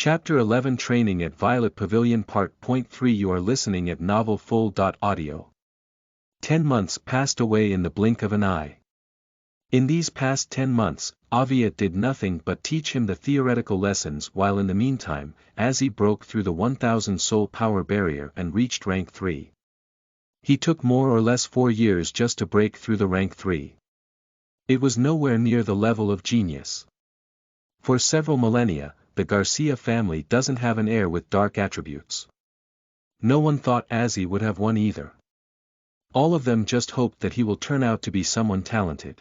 Chapter 11 Training at Violet Pavilion Part. 3 You are listening at Novel Full. Audio. 10 months passed away in the blink of an eye. In these past 10 months, Avia did nothing but teach him the theoretical lessons while in the meantime, Azzy broke through the 1000 soul power barrier and reached rank 3. He took more or less 4 years just to break through the rank 3. It was nowhere near the level of genius. For several millennia, the Garcia family doesn't have an heir with dark attributes. No one thought Azzy would have one either. All of them just hoped that he will turn out to be someone talented.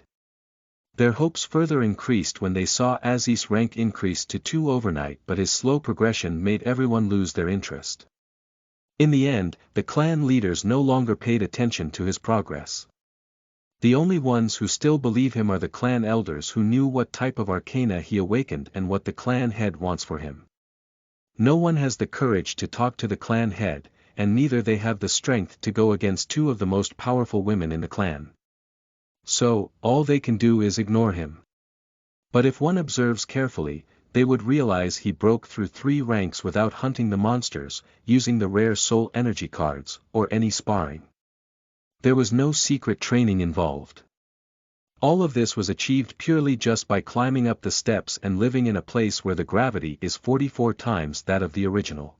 Their hopes further increased when they saw Azzy's rank increase to 2 overnight, but his slow progression made everyone lose their interest. In the end, the clan leaders no longer paid attention to his progress. The only ones who still believe him are the clan elders who knew what type of arcana he awakened and what the clan head wants for him. No one has the courage to talk to the clan head, and neither they have the strength to go against 2 of the most powerful women in the clan. So, all they can do is ignore him. But if one observes carefully, they would realize he broke through 3 ranks without hunting the monsters, using the rare soul energy cards, or any sparring. There was no secret training involved. All of this was achieved purely just by climbing up the steps and living in a place where the gravity is 44 times that of the original.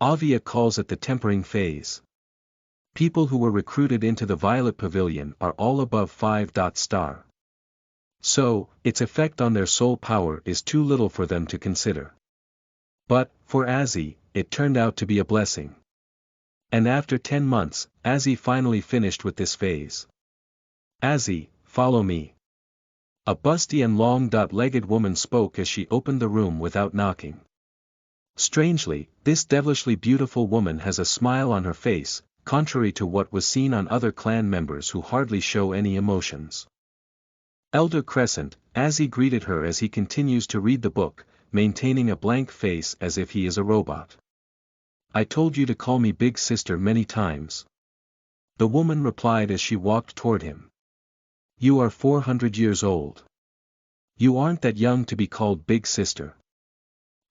Avia calls it the tempering phase. People who were recruited into the Violet Pavilion are all above 5. So, its effect on their soul power is too little for them to consider. But, for Azzy, it turned out to be a blessing. And after 10 months, Azzy finally finished with this phase. Azzy, follow me. A busty and long-legged woman spoke as she opened the room without knocking. Strangely, this devilishly beautiful woman has a smile on her face, contrary to what was seen on other clan members who hardly show any emotions. Elder Crescent, Azzy greeted her as he continues to read the book, maintaining a blank face as if he is a robot. I told you to call me Big Sister many times. The woman replied as she walked toward him. You are 400 years old. You aren't that young to be called Big Sister.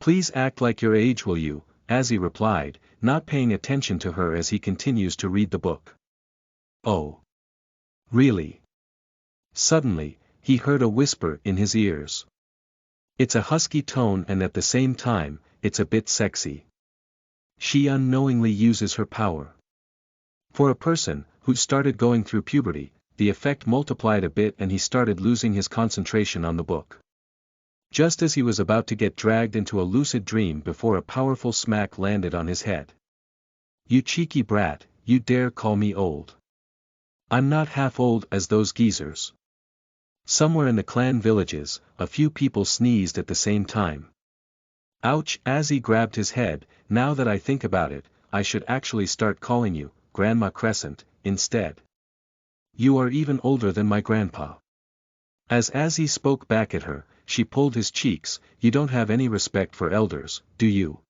Please act like your age, will you? Azzy replied, not paying attention to her as he continues to read the book. Oh. Really? Suddenly, he heard a whisper in his ears. It's a husky tone and at the same time, it's a bit sexy. She unknowingly uses her power. For a person who started going through puberty, the effect multiplied a bit and he started losing his concentration on the book. Just as he was about to get dragged into a lucid dream before a powerful smack landed on his head. You cheeky brat, you dare call me old. I'm not half old as those geezers. Somewhere in the clan villages, a few people sneezed at the same time. Ouch! Azzy grabbed his head. Now that I think about it, I should actually start calling you, Grandma Crescent, instead. You are even older than my grandpa. As Azzy spoke back at her, she pulled his cheeks. You don't have any respect for elders, do you?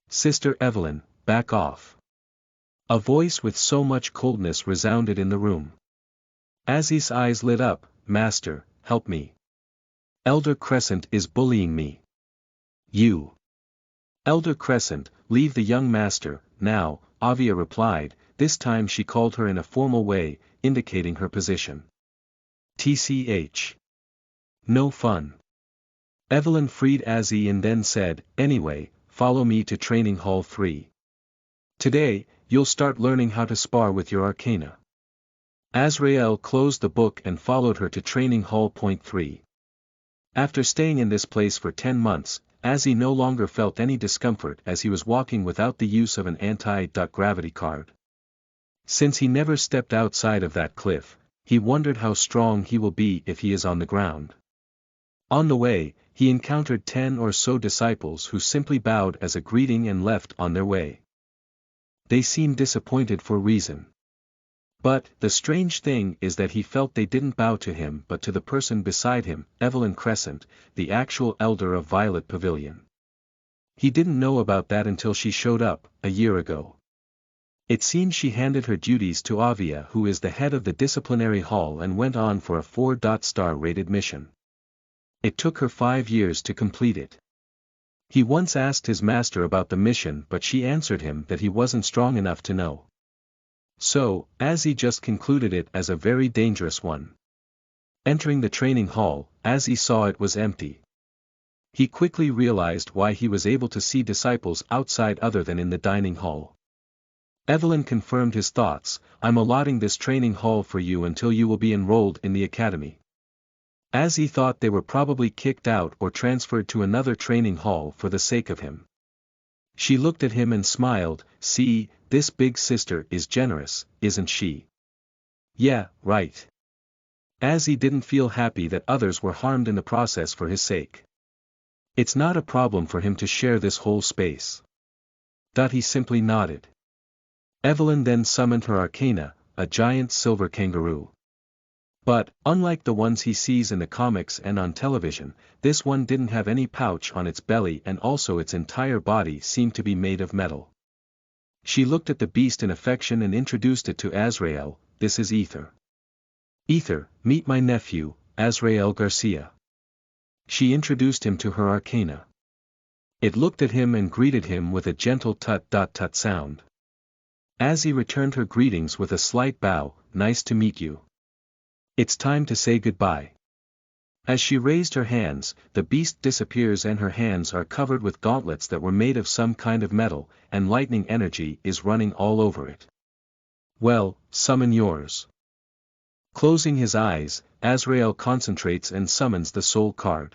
Sister Evelyn, back off. A voice with so much coldness resounded in the room. Azzy's eyes lit up. Master, help me. Elder Crescent is bullying me. You. Elder Crescent, leave the young master, now, Avia replied. This time she called her in a formal way, indicating her position. TCH. No fun. Evelyn freed Azzy and then said, anyway, follow me to Training Hall 3. Today, you'll start learning how to spar with your arcana. Azrael closed the book and followed her to Training Hall. 3. After staying in this place for 10 months, Azzy no longer felt any discomfort as he was walking without the use of an anti-gravity card. Since he never stepped outside of that cliff, he wondered how strong he will be if he is on the ground. On the way, he encountered 10 or so disciples who simply bowed as a greeting and left on their way. They seemed disappointed for reason. But, the strange thing is that he felt they didn't bow to him but to the person beside him, Evelyn Crescent, the actual elder of Violet Pavilion. He didn't know about that until she showed up, a year ago. It seems she handed her duties to Avia, who is the head of the disciplinary hall, and went on for a 4-star rated mission. It took her 5 years to complete it. He once asked his master about the mission, but she answered him that he wasn't strong enough to know. So, Azzy just concluded it as a very dangerous one. Entering the training hall, Azzy saw it was empty. He quickly realized why he was able to see disciples outside other than in the dining hall. Evelyn confirmed his thoughts. I'm allotting this training hall for you until you will be enrolled in the academy. Azzy thought they were probably kicked out or transferred to another training hall for the sake of him. She looked at him and smiled. See, this big sister is generous, isn't she? Yeah, right. Azzy didn't feel happy that others were harmed in the process for his sake. It's not a problem for him to share this whole space. He simply nodded. Evelyn then summoned her arcana, a giant silver kangaroo. But, unlike the ones he sees in the comics and on television, this one didn't have any pouch on its belly, and also its entire body seemed to be made of metal. She looked at the beast in affection and introduced it to Azrael. This is Ether. Ether, meet my nephew, Azrael Garcia. She introduced him to her arcana. It looked at him and greeted him with a gentle tut-tut sound. Azzy returned her greetings with a slight bow. Nice to meet you. It's time to say goodbye. As she raised her hands, the beast disappears and her hands are covered with gauntlets that were made of some kind of metal, and lightning energy is running all over it. Well, summon yours. Closing his eyes, Azrael concentrates and summons the soul card.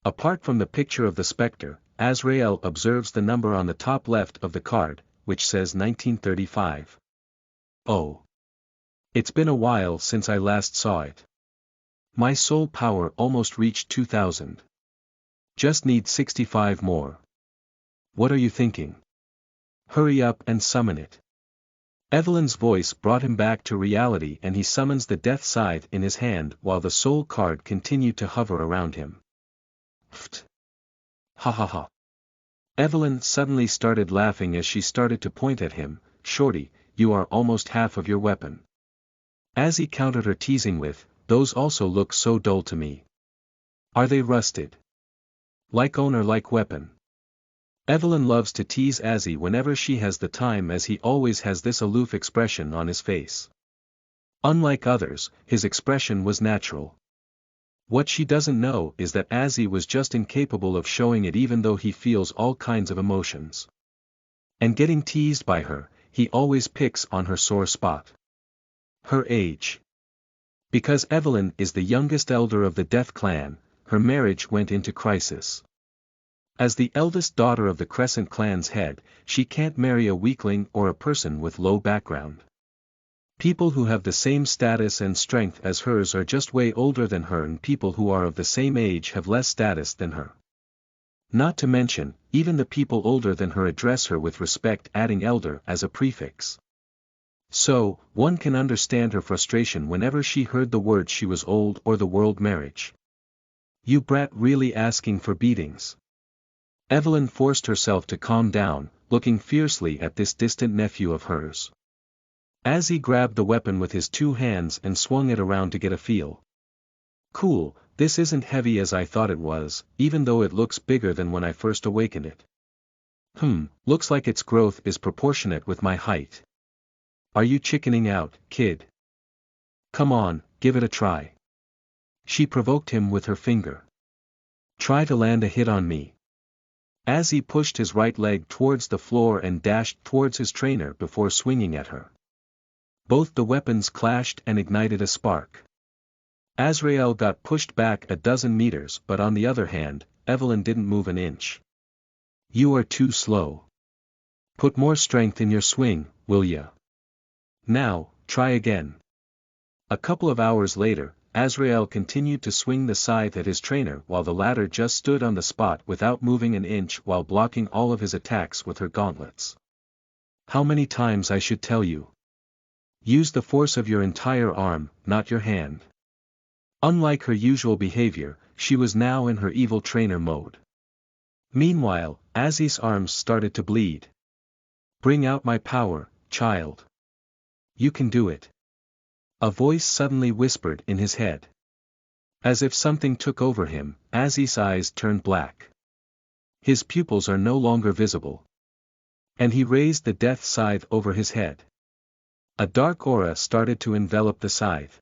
Apart from the picture of the specter, Azrael observes the number on the top left of the card, which says 1935. Oh. It's been a while since I last saw it. My soul power almost reached 2000. Just need 65 more. What are you thinking? Hurry up and summon it. Evelyn's voice brought him back to reality, and he summons the death scythe in his hand while the soul card continued to hover around him. Pfft. Ha ha ha. Evelyn suddenly started laughing as she started to point at him. Shorty, you are almost half of your weapon. As he countered her teasing with, those also look so dull to me. Are they rusted? Like owner like weapon. Evelyn loves to tease Azzy whenever she has the time, as he always has this aloof expression on his face. Unlike others, his expression was natural. What she doesn't know is that Azzy was just incapable of showing it, even though he feels all kinds of emotions. And getting teased by her, he always picks on her sore spot. Her age. Because Evelyn is the youngest elder of the Death Clan, her marriage went into crisis. As the eldest daughter of the Crescent Clan's head, she can't marry a weakling or a person with low background. People who have the same status and strength as hers are just way older than her, and people who are of the same age have less status than her. Not to mention, even the people older than her address her with respect, adding elder as a prefix. So, one can understand her frustration whenever she heard the word she was old or the word marriage. You brat, really asking for beatings? Evelyn forced herself to calm down, looking fiercely at this distant nephew of hers. As he grabbed the weapon with his two hands and swung it around to get a feel. Cool, this isn't heavy as I thought it was, even though it looks bigger than when I first awakened it. Looks like its growth is proportionate with my height. Are you chickening out, kid? Come on, give it a try. She provoked him with her finger. Try to land a hit on me. As he pushed his right leg towards the floor and dashed towards his trainer before swinging at her. Both the weapons clashed and ignited a spark. Azrael got pushed back a dozen meters, but on the other hand, Evelyn didn't move an inch. You are too slow. Put more strength in your swing, will ya? Now, try again. A couple of hours later, Azrael continued to swing the scythe at his trainer while the latter just stood on the spot without moving an inch, while blocking all of his attacks with her gauntlets. How many times I should tell you? Use the force of your entire arm, not your hand. Unlike her usual behavior, she was now in her evil trainer mode. Meanwhile, Azzy's arms started to bleed. Bring out my power, child. You can do it. A voice suddenly whispered in his head. As if something took over him, Azzy's eyes turned black. His pupils are no longer visible. And he raised the death scythe over his head. A dark aura started to envelop the scythe.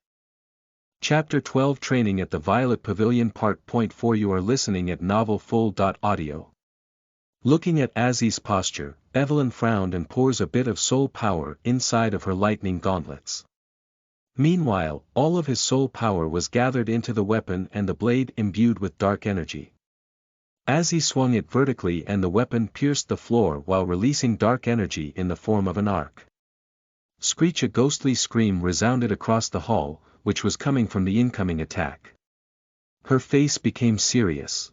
Chapter 12 Training at the Violet Pavilion Part Point 4 You are listening at novelfull.audio. Looking at Azzy's posture, Evelyn frowned and pours a bit of soul power inside of her lightning gauntlets. Meanwhile, all of his soul power was gathered into the weapon and the blade imbued with dark energy. Azzy swung it vertically and the weapon pierced the floor while releasing dark energy in the form of an arc. Screech! A ghostly scream resounded across the hall, which was coming from the incoming attack. Her face became serious.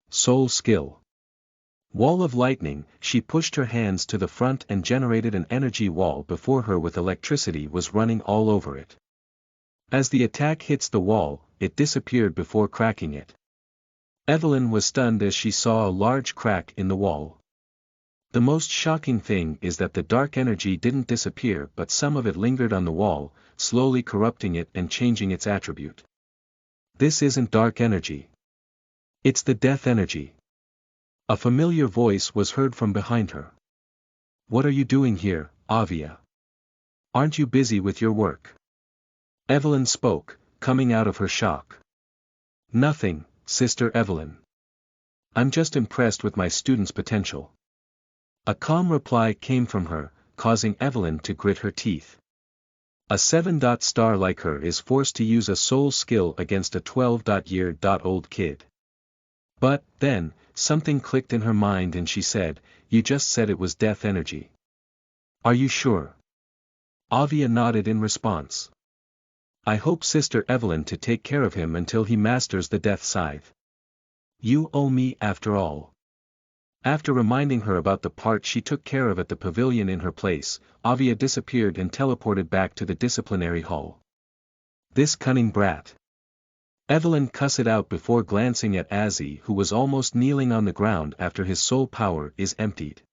Soul skill. Wall of lightning. She pushed her hands to the front and generated an energy wall before her with electricity was running all over it. As the attack hits the wall, it disappeared before cracking it. Evelyn was stunned as she saw a large crack in the wall. The most shocking thing is that the dark energy didn't disappear but some of it lingered on the wall, slowly corrupting it and changing its attribute. This isn't dark energy. It's the death energy. A familiar voice was heard from behind her. What are you doing here, Avia? Aren't you busy with your work? Evelyn spoke, coming out of her shock. Nothing, Sister Evelyn. I'm just impressed with my students' potential. A calm reply came from her, causing Evelyn to grit her teeth. A 7-star like her is forced to use a soul skill against a 12-year-old kid. But, then, something clicked in her mind and she said, You just said it was death energy. Are you sure? Avia nodded in response. I hope Sister Evelyn to take care of him until he masters the death scythe. You owe me after all. After reminding her about the part she took care of at the pavilion in her place, Avia disappeared and teleported back to the disciplinary hall. This cunning brat. Evelyn cussed it out before glancing at Azzy, who was almost kneeling on the ground after his soul power is emptied.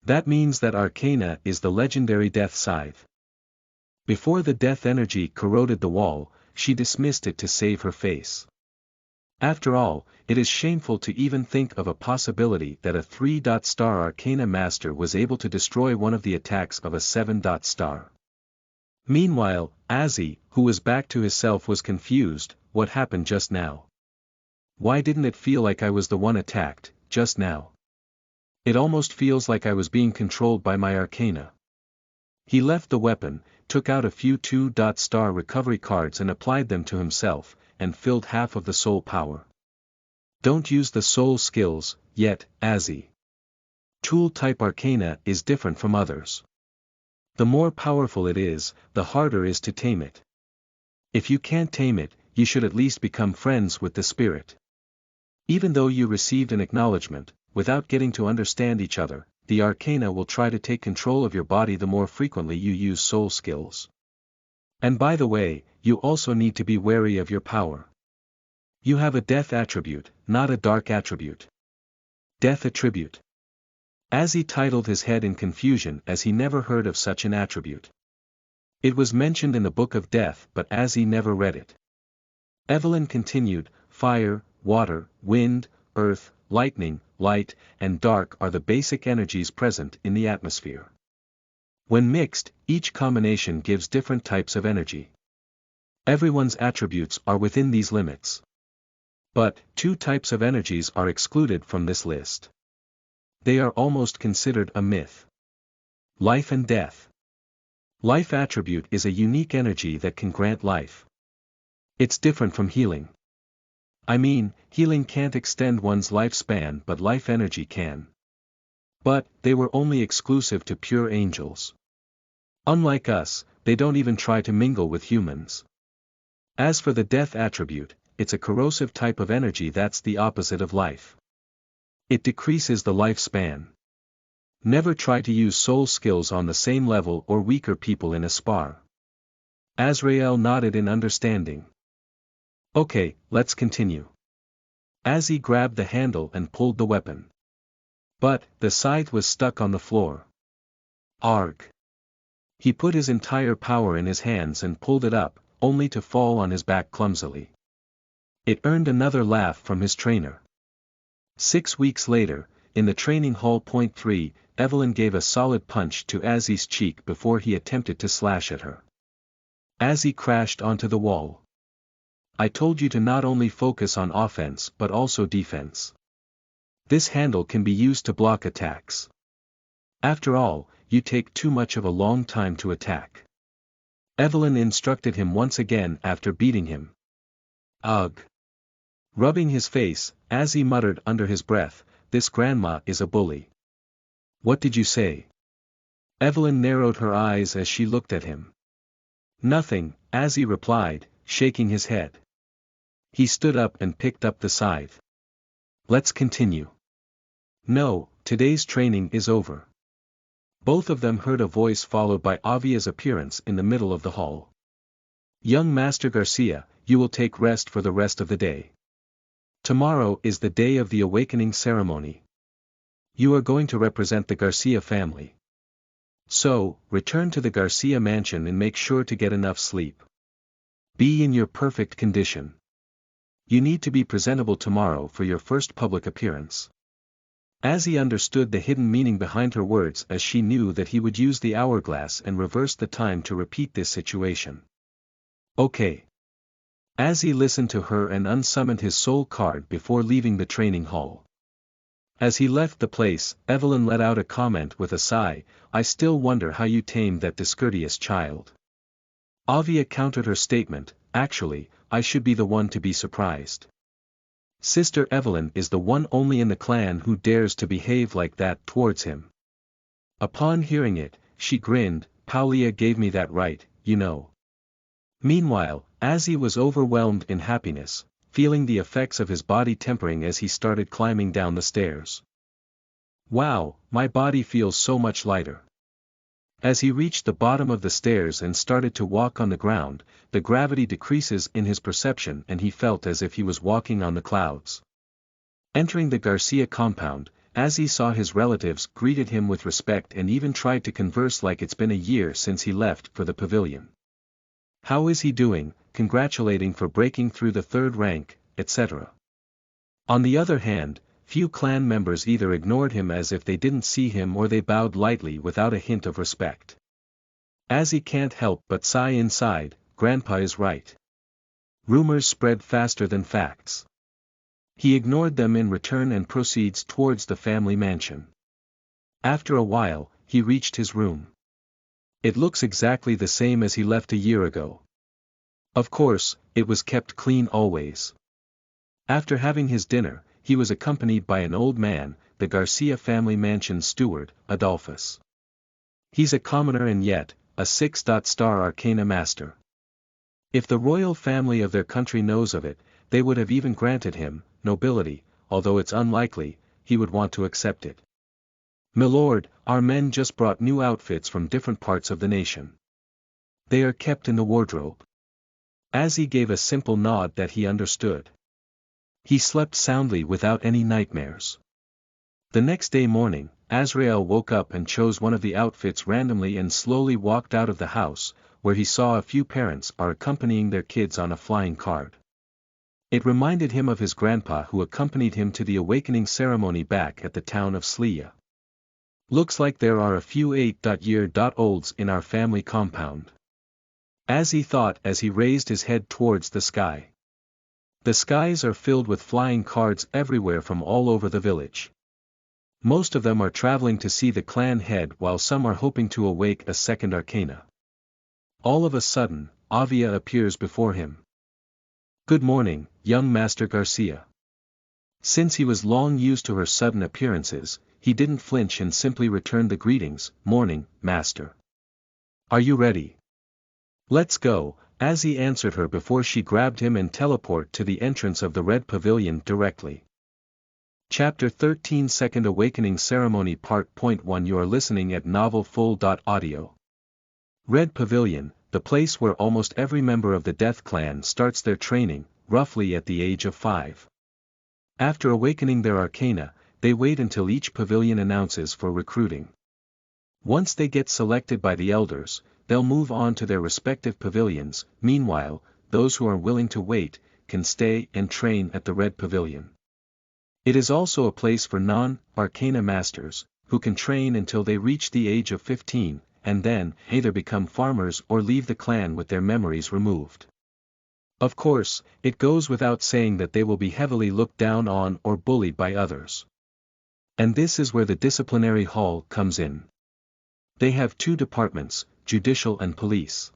That means that Arcana is the legendary death scythe. Before the death energy corroded the wall, she dismissed it to save her face. After all, it is shameful to even think of a possibility that a 3-star Arcana Master was able to destroy one of the attacks of a 7-star. Meanwhile, Azzy, who was back to himself, was confused. What happened just now? Why didn't it feel like I was the one attacked, just now? It almost feels like I was being controlled by my Arcana. He left the weapon, took out a few 2-star recovery cards and applied them to himself, and filled half of the soul power. Don't use the soul skills, yet, Azzy. Tool-type Arcana is different from others. The more powerful it is, the harder it is to tame it. If you can't tame it, you should at least become friends with the spirit. Even though you received an acknowledgement, without getting to understand each other, the Arcana will try to take control of your body the more frequently you use soul skills. And by the way, you also need to be wary of your power. You have a death attribute, not a dark attribute. Death attribute. Azzy titled his head in confusion as he never heard of such an attribute. It was mentioned in the Book of Death but Azzy never read it. Evelyn continued, Fire, water, wind, earth, lightning, light, and dark are the basic energies present in the atmosphere. When mixed, each combination gives different types of energy. Everyone's attributes are within these limits. But, 2 types of energies are excluded from this list. They are almost considered a myth. Life and death. Life attribute is a unique energy that can grant life. It's different from healing. I mean, healing can't extend one's lifespan but life energy can. But, they were only exclusive to pure angels. Unlike us, they don't even try to mingle with humans. As for the death attribute, it's a corrosive type of energy that's the opposite of life. It decreases the lifespan. Never try to use soul skills on the same level or weaker people in a spar. Azrael nodded in understanding. Okay, let's continue. Azzy grabbed the handle and pulled the weapon. But, the scythe was stuck on the floor. Arg. He put his entire power in his hands and pulled it up, only to fall on his back clumsily. It earned another laugh from his trainer. 6 weeks later, in the training hall. Point 3, Evelyn gave a solid punch to Azzy's cheek before he attempted to slash at her. Azzy crashed onto the wall. I told you to not only focus on offense but also defense. This handle can be used to block attacks. After all, you take too much of a long time to attack. Evelyn instructed him once again after beating him. Ugh. Rubbing his face, Azzy muttered under his breath, "This grandma is a bully." "What did you say?" Evelyn narrowed her eyes as she looked at him. "Nothing," Azzy replied, shaking his head. He stood up and picked up the scythe. "Let's continue." "No, today's training is over." Both of them heard a voice followed by Avia's appearance in the middle of the hall. "Young Master Garcia, you will take rest for the rest of the day. Tomorrow is the day of the awakening ceremony. You are going to represent the Garcia family. So, return to the Garcia mansion and make sure to get enough sleep. Be in your perfect condition. You need to be presentable tomorrow for your first public appearance." Azzy understood the hidden meaning behind her words as she knew that he would use the hourglass and reverse the time to repeat this situation. "Okay." Azzy listened to her and unsummoned his soul card before leaving the training hall. As he left the place, Evelyn let out a comment with a sigh, "I still wonder how you tamed that discourteous child." Avia countered her statement, "Actually, I should be the one to be surprised. Sister Evelyn is the one only in the clan who dares to behave like that towards him." Upon hearing it, she grinned, "Paulia gave me that right, you know." Meanwhile, Azzy was overwhelmed in happiness, feeling the effects of his body tempering as he started climbing down the stairs. "Wow, my body feels so much lighter." As he reached the bottom of the stairs and started to walk on the ground, the gravity decreases in his perception and he felt as if he was walking on the clouds. Entering the Garcia compound, Azzy saw his relatives greeted him with respect and even tried to converse like it's been a year since he left for the pavilion. "How is he doing?" congratulating for breaking through the third rank, etc. On the other hand, few clan members either ignored him as if they didn't see him or they bowed lightly without a hint of respect. Azzy can't help but sigh inside, Grandpa is right. Rumors spread faster than facts. He ignored them in return and proceeds towards the family mansion. After a while, he reached his room. It looks exactly the same as he left a year ago. Of course, it was kept clean always. After having his dinner, he was accompanied by an old man, the Garcia family mansion steward, Adolphus. He's a commoner and yet, a 6-star arcana master. If the royal family of their country knows of it, they would have even granted him nobility, although it's unlikely he would want to accept it. "Milord, our men just brought new outfits from different parts of the nation. They are kept in the wardrobe." Azzy gave a simple nod that he understood. He slept soundly without any nightmares. The next day morning, Azrael woke up and chose one of the outfits randomly and slowly walked out of the house, where he saw a few parents are accompanying their kids on a flying cart. It reminded him of his grandpa who accompanied him to the awakening ceremony back at the town of Sleia. "Looks like there are a few 8-year-olds in our family compound," Azzy thought as he raised his head towards the sky. The skies are filled with flying cards everywhere from all over the village. Most of them are traveling to see the clan head while some are hoping to awake a second arcana. All of a sudden, Avia appears before him. "Good morning, young Master Garcia." Since he was long used to her sudden appearances, he didn't flinch and simply returned the greetings, "Morning, Master. Are you ready?" "Let's go," Azzy answered her before she grabbed him and teleported to the entrance of the Red Pavilion directly. Chapter 13 Second Awakening Ceremony Part. 1 You are listening at novelfull.audio. Red Pavilion, the place where almost every member of the Death Clan starts their training, roughly at the age of 5. After awakening their arcana, they wait until each pavilion announces for recruiting. Once they get selected by the elders, they'll move on to their respective pavilions. Meanwhile, those who are willing to wait, can stay and train at the Red Pavilion. It is also a place for non-Arcana masters, who can train until they reach the age of 15, and then either become farmers or leave the clan with their memories removed. Of course, it goes without saying that they will be heavily looked down on or bullied by others. And this is where the disciplinary hall comes in. They have two departments, judicial and police.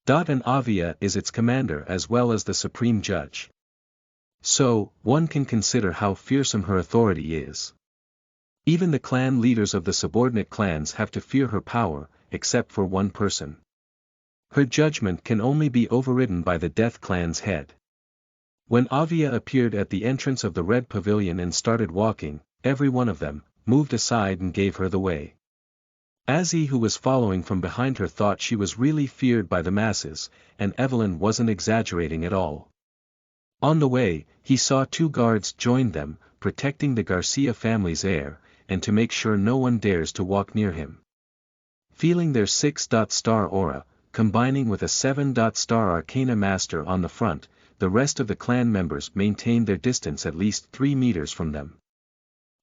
And Avia is its commander as well as the supreme judge. So, one can consider how fearsome her authority is. Even the clan leaders of the subordinate clans have to fear her power, except for one person. Her judgment can only be overridden by the Death Clan's head. When Avia appeared at the entrance of the Red Pavilion and started walking, every one of them moved aside and gave her the way. Azzy, who was following from behind her, thought she was really feared by the masses, and Evelyn wasn't exaggerating at all. On the way, he saw two guards join them, protecting the Garcia family's heir, and to make sure no one dares to walk near him. Feeling their 6-star aura, combining with a 7-star Arcana Master on the front, the rest of the clan members maintained their distance at least 3 meters from them.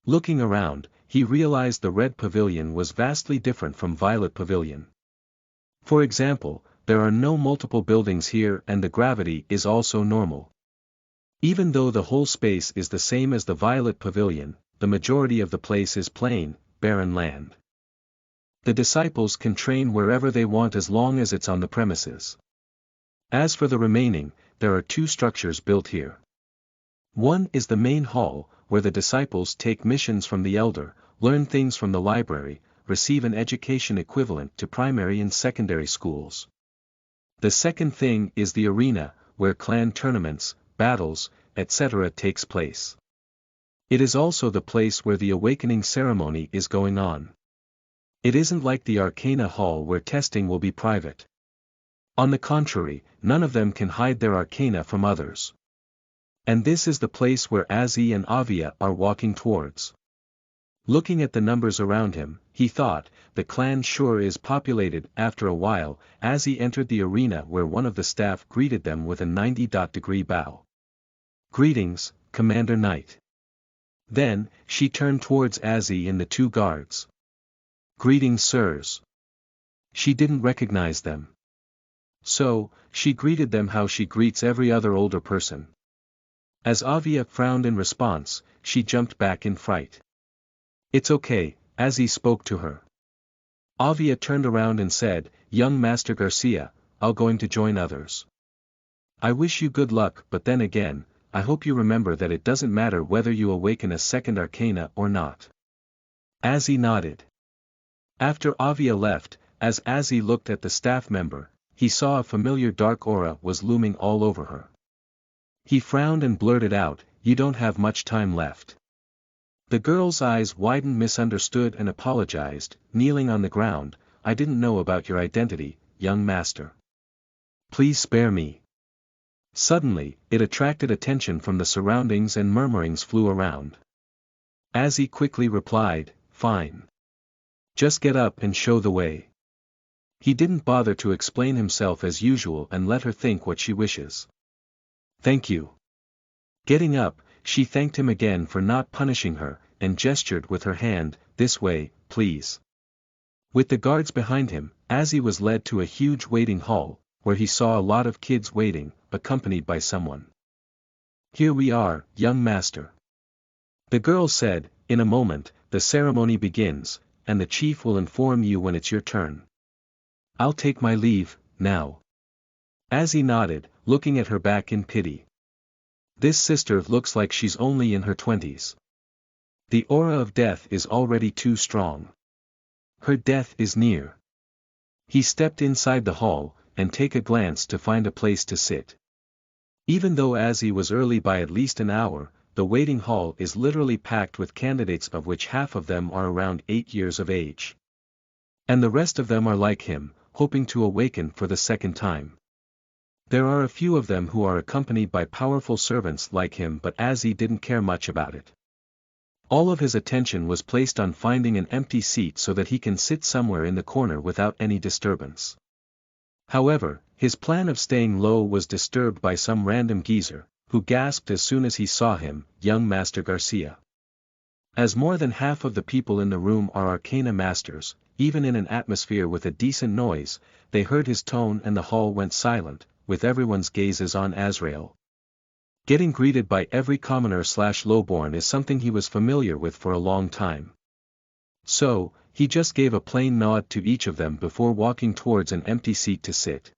Looking around, he realized the Red Pavilion was vastly different from Violet Pavilion. For example, there are no multiple buildings here and the gravity is also normal. Even though the whole space is the same as the Violet Pavilion, the majority of the place is plain, barren land. The disciples can train wherever they want as long as it's on the premises. As for the remaining, there are two structures built here. One is the main hall, where the disciples take missions from the elder, learn things from the library, receive an education equivalent to primary and secondary schools. The second thing is the arena, where clan tournaments, battles, etc. takes place. It is also the place where the awakening ceremony is going on. It isn't like the Arcana Hall where testing will be private. On the contrary, none of them can hide their arcana from others. And this is the place where Azzy and Avia are walking towards. Looking at the numbers around him, he thought, the clan sure is populated. After a while, Azzy entered the arena where one of the staff greeted them with a 90-degree bow. "Greetings, Commander Knight." Then, she turned towards Azzy and the two guards. "Greetings, sirs." She didn't recognize them. So, she greeted them how she greets every other older person. As Avia frowned in response, she jumped back in fright. "It's okay," Azzy spoke to her. Avia turned around and said, "Young Master Garcia, I'll going to join others. I wish you good luck, but then again, I hope you remember that it doesn't matter whether you awaken a second arcana or not." Azzy nodded. After Avia left, as Azzy looked at the staff member, he saw a familiar dark aura was looming all over her. He frowned and blurted out, "You don't have much time left." The girl's eyes widened, misunderstood and apologized, kneeling on the ground, "I didn't know about your identity, young master. Please spare me." Suddenly, it attracted attention from the surroundings and murmurings flew around. Azzy quickly replied, "Fine. Just get up and show the way." He didn't bother to explain himself as usual and let her think what she wishes. "Thank you." Getting up, she thanked him again for not punishing her, and gestured with her hand, "This way, please." With the guards behind him, Azzy was led to a huge waiting hall, where he saw a lot of kids waiting, accompanied by someone. "Here we are, young master." The girl said, "In a moment, the ceremony begins, and the chief will inform you when it's your turn. I'll take my leave, now." Azzy nodded, looking at her back in pity. This sister looks like she's only in her 20s. The aura of death is already too strong. Her death is near. He stepped inside the hall, and take a glance to find a place to sit. Even though Azzy was early by at least an hour, the waiting hall is literally packed with candidates, of which half of them are around 8 years of age. And the rest of them are like him, hoping to awaken for the second time. There are a few of them who are accompanied by powerful servants like him, but Azzy didn't care much about it. All of his attention was placed on finding an empty seat so that he can sit somewhere in the corner without any disturbance. However, his plan of staying low was disturbed by some random geezer, who gasped as soon as he saw him, young Master Garcia. As more than half of the people in the room are Arcana masters, even in an atmosphere with a decent noise, they heard his tone and the hall went silent, with everyone's gazes on Azrael. Getting greeted by every commoner/lowborn is something he was familiar with for a long time. So, he just gave a plain nod to each of them before walking towards an empty seat to sit.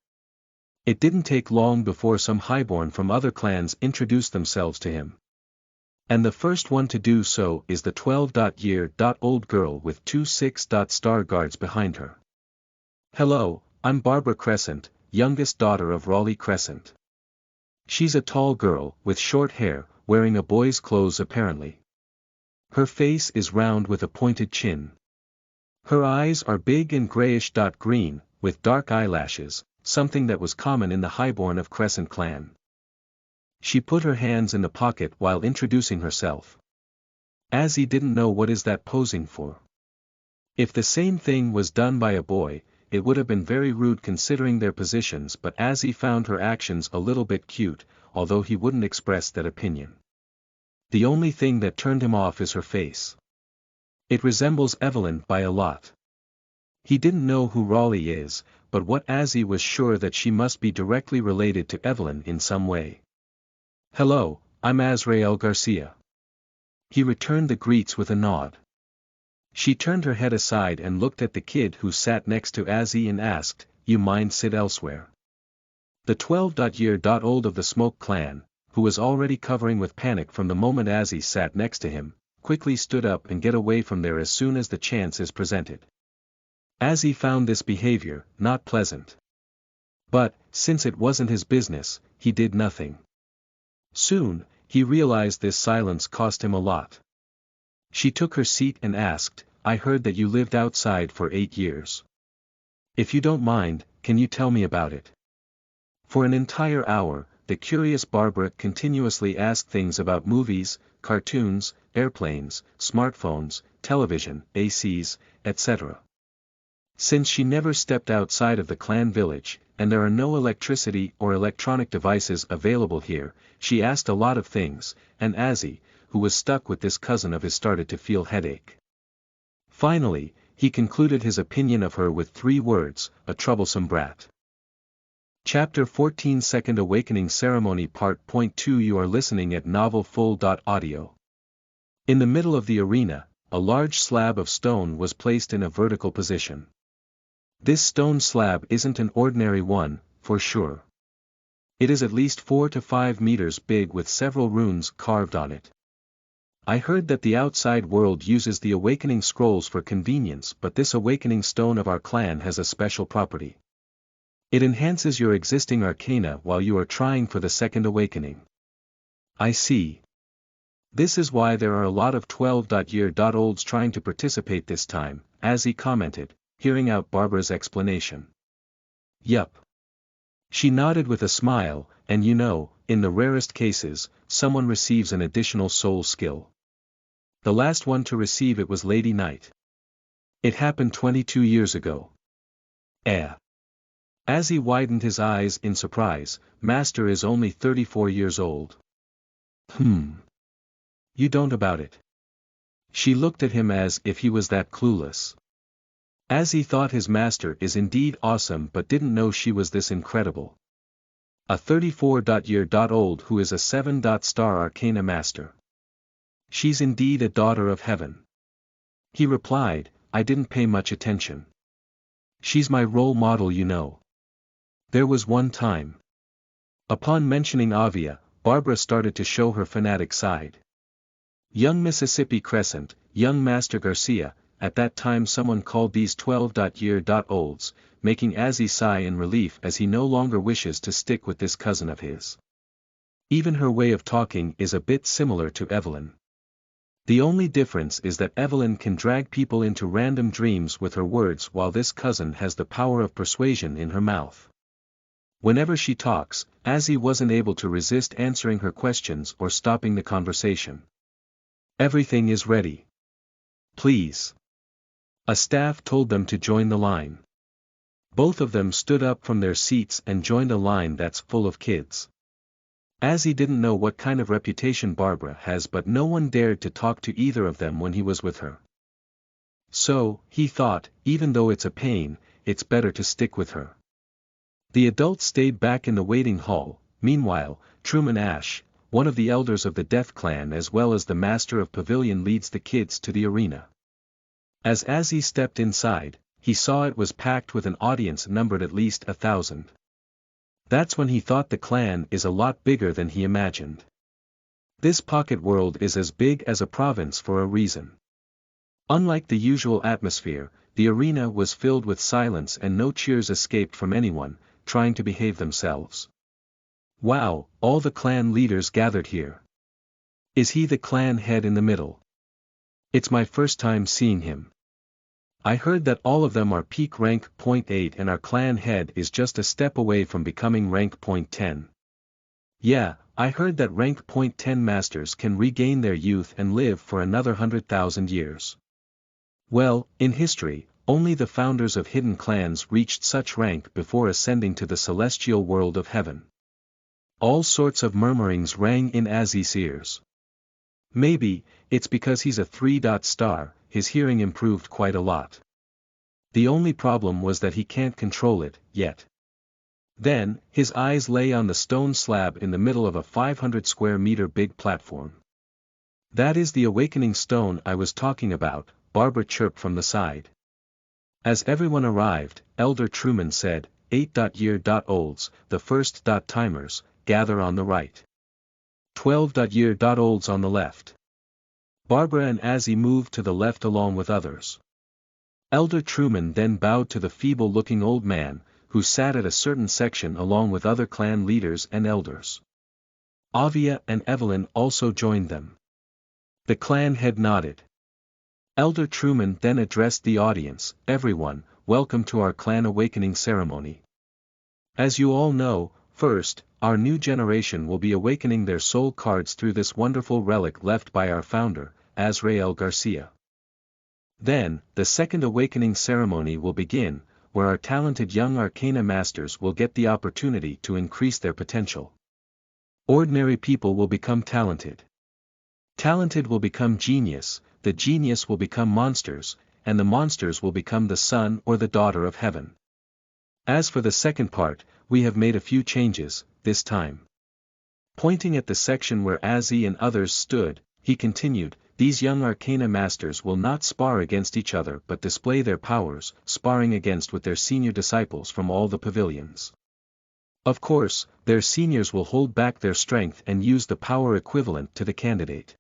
It didn't take long before some highborn from other clans introduced themselves to him. And the first one to do so is the 12-year-old girl with two 6-star guards behind her. Hello, I'm Barbara Crescent, youngest daughter of Raleigh Crescent. She's a tall girl, with short hair, wearing a boy's clothes apparently. Her face is round with a pointed chin. Her eyes are big and grayish-green, with dark eyelashes, something that was common in the highborn of Crescent clan. She put her hands in the pocket while introducing herself. Azzy didn't know what is that posing for. If the same thing was done by a boy, it would have been very rude considering their positions, but Azzy found her actions a little bit cute, although he wouldn't express that opinion. The only thing that turned him off is her face. It resembles Evelyn by a lot. He didn't know who Raleigh is, but what Azzy was sure that she must be directly related to Evelyn in some way. Hello, I'm Azrael Garcia. He returned the greets with a nod. She turned her head aside and looked at the kid who sat next to Azzy and asked, "You mind sit elsewhere?" The 12-year-old of the Smoke clan, who was already covering with panic from the moment Azzy sat next to him, quickly stood up and get away from there as soon as the chance is presented. Azzy found this behavior not pleasant. But, since it wasn't his business, he did nothing. Soon, he realized this silence cost him a lot. She took her seat and asked, "I heard that you lived outside for 8 years. If you don't mind, can you tell me about it?" For an entire hour, the curious Barbara continuously asked things about movies, cartoons, airplanes, smartphones, television, ACs, etc. Since she never stepped outside of the clan village, and there are no electricity or electronic devices available here, she asked a lot of things, and Azzy, who was stuck with this cousin of his, started to feel headache. Finally, he concluded his opinion of her with 3 words, a troublesome brat. Chapter 14 Second Awakening Ceremony Part. 2 You are listening at novelfull.audio. In the middle of the arena, a large slab of stone was placed in a vertical position. This stone slab isn't an ordinary one, for sure. It is at least 4 to 5 meters big with several runes carved on it. I heard that the outside world uses the awakening scrolls for convenience, but this awakening stone of our clan has a special property. It enhances your existing arcana while you are trying for the second awakening. I see. This is why there are a lot of 12-year-olds trying to participate this time, Azzy commented, hearing out Barbara's explanation. Yup. She nodded with a smile, and you know, in the rarest cases, someone receives an additional soul skill. The last one to receive it was Lady Knight. It happened 22 years ago. Azzy widened his eyes in surprise. Master is only 34 years old. You don't about it. She looked at him as if he was that clueless. Azzy thought his master is indeed awesome but didn't know she was this incredible. A 34-year-old who is a 7-star arcana master. She's indeed a daughter of heaven. He replied, I didn't pay much attention. She's my role model, you know. There was one time. Upon mentioning Avia, Barbara started to show her fanatic side. Young Mississippi Crescent, young Master Garcia, at that time someone called these 12-year-olds, making Azzy sigh in relief as he no longer wishes to stick with this cousin of his. Even her way of talking is a bit similar to Evelyn. The only difference is that Evelyn can drag people into random dreams with her words while this cousin has the power of persuasion in her mouth. Whenever she talks, Azzy wasn't able to resist answering her questions or stopping the conversation. Everything is ready. Please. A staff told them to join the line. Both of them stood up from their seats and joined a line that's full of kids. As he didn't know what kind of reputation Barbara has, but no one dared to talk to either of them when he was with her. So, he thought, even though it's a pain, it's better to stick with her. The adults stayed back in the waiting hall. Meanwhile, Truman Ash, one of the elders of the Death Clan as well as the master of Pavilion, leads the kids to the arena. As he stepped inside, he saw it was packed with an audience numbered at least 1,000. That's when he thought the clan is a lot bigger than he imagined. This pocket world is as big as a province for a reason. Unlike the usual atmosphere, the arena was filled with silence and no cheers escaped from anyone trying to behave themselves. Wow, all the clan leaders gathered here. Is he the clan head in the middle? It's my first time seeing him. I heard that all of them are peak rank .8 and our clan head is just a step away from becoming rank .10. Yeah, I heard that rank .10 masters can regain their youth and live for another 100,000 years. Well, in history, only the founders of hidden clans reached such rank before ascending to the celestial world of heaven. All sorts of murmurings rang in Aziz's ears. Maybe, it's because he's a 3-star, his hearing improved quite a lot. The only problem was that he can't control it, yet. Then, his eyes lay on the stone slab in the middle of a 500 square meter big platform. That is the awakening stone I was talking about, Barbara chirped from the side. As everyone arrived, Elder Truman said, 8-year-olds, the first timers, gather on the right. 12-year-olds on the left. Barbara and Aziz moved to the left along with others. Elder Truman then bowed to the feeble-looking old man, who sat at a certain section along with other clan leaders and elders. Avia and Evelyn also joined them. The clan head nodded. Elder Truman then addressed the audience, everyone, welcome to our clan awakening ceremony. As you all know, first, our new generation will be awakening their soul cards through this wonderful relic left by our founder, Azrael Garcia. Then, the second awakening ceremony will begin, where our talented young arcana masters will get the opportunity to increase their potential. Ordinary people will become talented. Talented will become genius, the genius will become monsters, and the monsters will become the son or the daughter of heaven. As for the second part, we have made a few changes, this time. Pointing at the section where Aziz and others stood, he continued, these young arcana masters will not spar against each other but display their powers, sparring against with their senior disciples from all the pavilions. Of course, their seniors will hold back their strength and use the power equivalent to the candidate.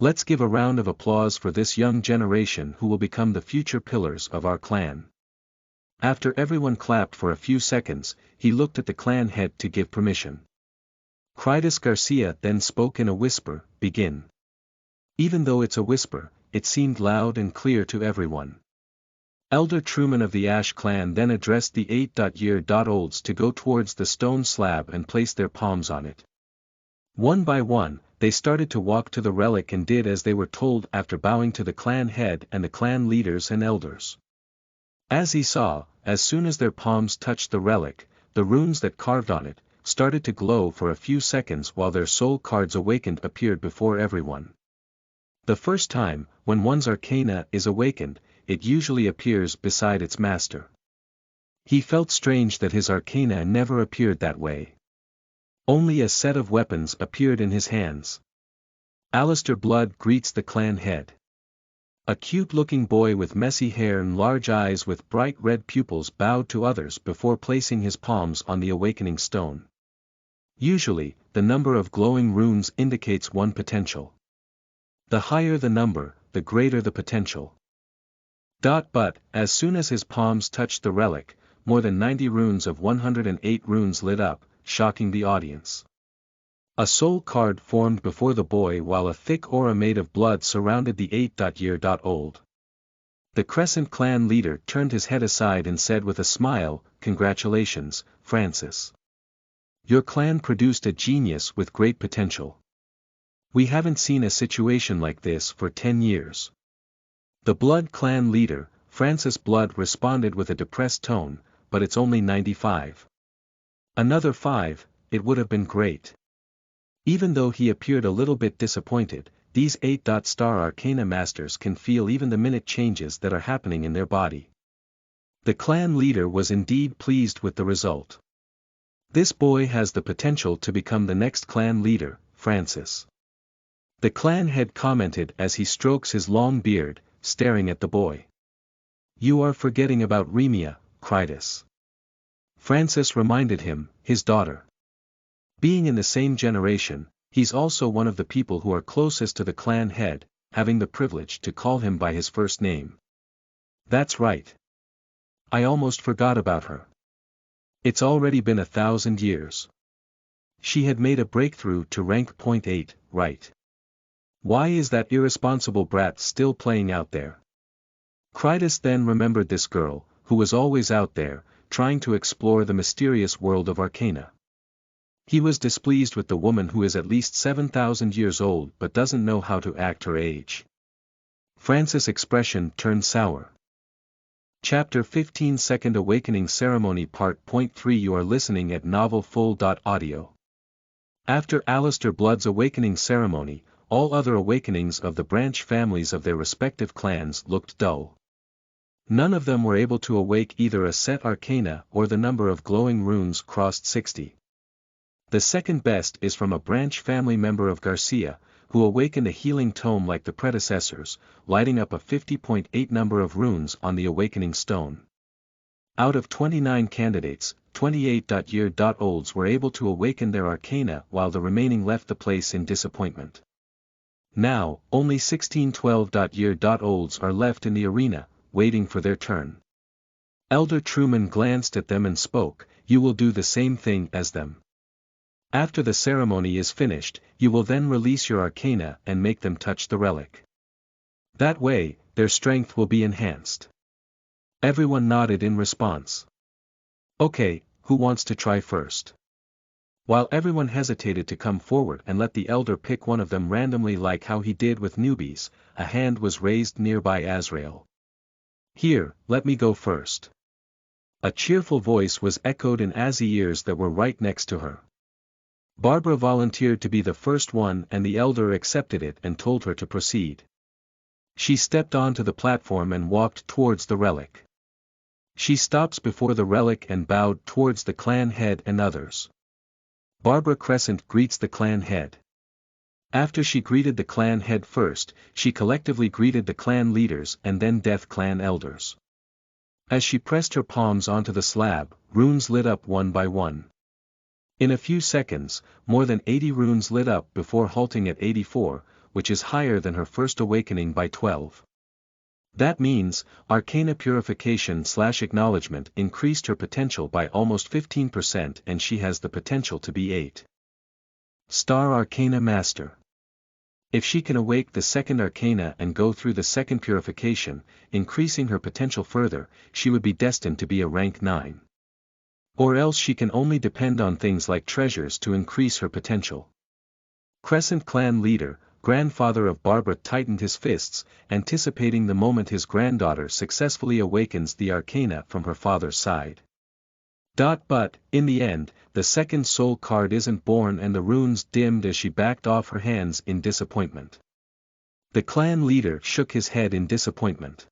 Let's give a round of applause for this young generation who will become the future pillars of our clan. After everyone clapped for a few seconds, he looked at the clan head to give permission. Cridus Garcia then spoke in a whisper, begin. Even though it's a whisper, it seemed loud and clear to everyone. Elder Truman of the Ash clan then addressed the 8-year-olds to go towards the stone slab and place their palms on it. One by one, they started to walk to the relic and did as they were told after bowing to the clan head and the clan leaders and elders. As he saw, as soon as their palms touched the relic, the runes that carved on it started to glow for a few seconds while their soul cards awakened appeared before everyone. The first time, when one's arcana is awakened, it usually appears beside its master. He felt strange that his arcana never appeared that way. Only a set of weapons appeared in his hands. Alistair Blood greets the clan head. A cute-looking boy with messy hair and large eyes with bright red pupils bowed to others before placing his palms on the awakening stone. Usually, the number of glowing runes indicates one potential. The higher the number, the greater the potential. But, as soon as his palms touched the relic, more than 90 runes of 108 runes lit up, shocking the audience. A soul card formed before the boy while a thick aura made of blood surrounded the 8-year-old. The Crescent clan leader turned his head aside and said with a smile, "Congratulations, Francis. Your clan produced a genius with great potential. We haven't seen a situation like this for 10 years. The Blood clan leader, Francis Blood, responded with a depressed tone, "But it's only 95. Another 5, it would have been great." Even though he appeared a little bit disappointed, these 8-star Arcana Masters can feel even the minute changes that are happening in their body. The clan leader was indeed pleased with the result. This boy has the potential to become the next clan leader, Francis. The clan head commented as he strokes his long beard, staring at the boy. You are forgetting about Remia, Cridus. Francis reminded him, his daughter. Being in the same generation, he's also one of the people who are closest to the clan head, having the privilege to call him by his first name. That's right. I almost forgot about her. It's already been 1,000 years. She had made a breakthrough to rank .8, right? Why is that irresponsible brat still playing out there? Cridus then remembered this girl, who was always out there, trying to explore the mysterious world of Arcana. He was displeased with the woman who is at least 7,000 years old but doesn't know how to act her age. Francis' expression turned sour. Chapter 15 Second Awakening Ceremony Part .3 You are listening at novelfull.audio. After Alistair Blood's awakening ceremony, all other awakenings of the branch families of their respective clans looked dull. None of them were able to awake either a set arcana or the number of glowing runes crossed 60. The second best is from a branch family member of Garcia, who awakened a healing tome like the predecessors, lighting up a 50.8 number of runes on the awakening stone. Out of 29 candidates, 28-year-olds were able to awaken their arcana while the remaining left the place in disappointment. Now, only 16 12-year-olds are left in the arena, waiting for their turn. Elder Truman glanced at them and spoke, "You will do the same thing as them. After the ceremony is finished, you will then release your arcana and make them touch the relic. That way, their strength will be enhanced." Everyone nodded in response. Okay, who wants to try first? While everyone hesitated to come forward and let the elder pick one of them randomly like how he did with newbies, a hand was raised nearby Azrael. Here, let me go first. A cheerful voice was echoed in Az's ears that were right next to her. Barbara volunteered to be the first one and the elder accepted it and told her to proceed. She stepped onto the platform and walked towards the relic. She stops before the relic and bowed towards the clan head and others. Barbara Crescent greets the clan head. After she greeted the clan head first, she collectively greeted the clan leaders and then Death Clan elders. As she pressed her palms onto the slab, runes lit up one by one. In a few seconds, more than 80 runes lit up before halting at 84, which is higher than her first awakening by 12. That means, Arcana Purification/Acknowledgement increased her potential by almost 15% and she has the potential to be 8-star Arcana Master. If she can awake the second Arcana and go through the second purification, increasing her potential further, she would be destined to be a rank 9. Or else she can only depend on things like treasures to increase her potential. Crescent Clan leader, grandfather of Barbara tightened his fists, anticipating the moment his granddaughter successfully awakens the arcana from her father's side. But, in the end, the second soul card isn't born and the runes dimmed as she backed off her hands in disappointment. The clan leader shook his head in disappointment.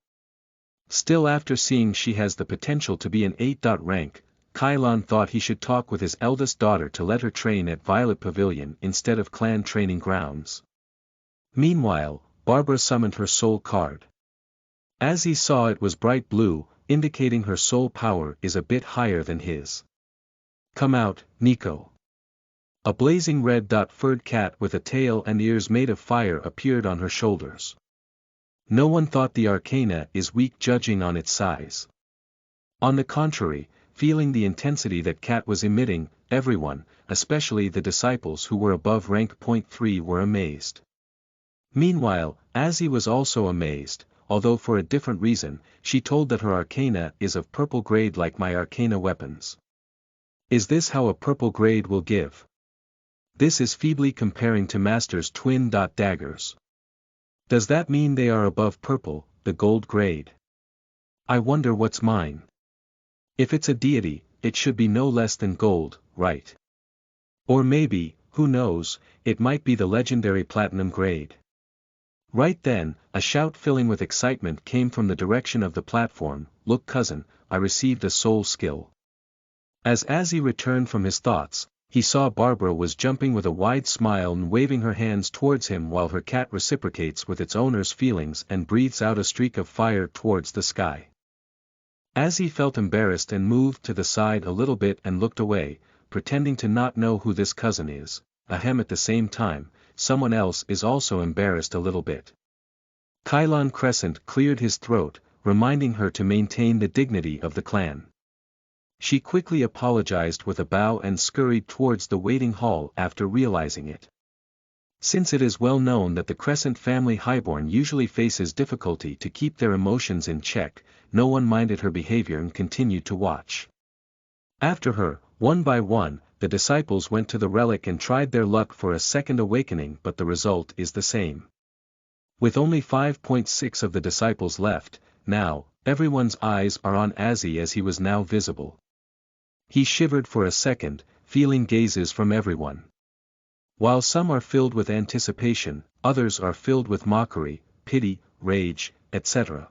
Still, after seeing she has the potential to be an 8. Rank, Kylon thought he should talk with his eldest daughter to let her train at Violet Pavilion instead of clan training grounds. Meanwhile, Barbara summoned her soul card. As he saw it was bright blue, indicating her soul power is a bit higher than his. Come out, Nico. A blazing red furred cat with a tail and ears made of fire appeared on her shoulders. No one thought the arcana is weak judging on its size. On the contrary, feeling the intensity that cat was emitting, everyone, especially the disciples who were above rank .3 were amazed. Meanwhile, Azzy was also amazed, although for a different reason. She told that her arcana is of purple grade like my arcana weapons. Is this how a purple grade will give? This is feebly comparing to Master's twin daggers. Does that mean they are above purple, the gold grade? I wonder what's mine. If it's a deity, it should be no less than gold, right? Or maybe, who knows, it might be the legendary platinum grade. Right then, a shout filling with excitement came from the direction of the platform. "Look cousin, I received a soul skill." As Azzy returned from his thoughts, he saw Barbara was jumping with a wide smile and waving her hands towards him while her cat reciprocates with its owner's feelings and breathes out a streak of fire towards the sky. Azzy felt embarrassed and moved to the side a little bit and looked away, pretending to not know who this cousin is. Ahem, at the same time, someone else is also embarrassed a little bit. Kylon Crescent cleared his throat, reminding her to maintain the dignity of the clan. She quickly apologized with a bow and scurried towards the waiting hall after realizing it. Since it is well known that the Crescent family highborn usually faces difficulty to keep their emotions in check, no one minded her behavior and continued to watch. After her, one by one, the disciples went to the relic and tried their luck for a second awakening, but the result is the same. With only 5.6 of the disciples left, now, everyone's eyes are on Azzy as he was now visible. He shivered for a second, feeling gazes from everyone. While some are filled with anticipation, others are filled with mockery, pity, rage, etc.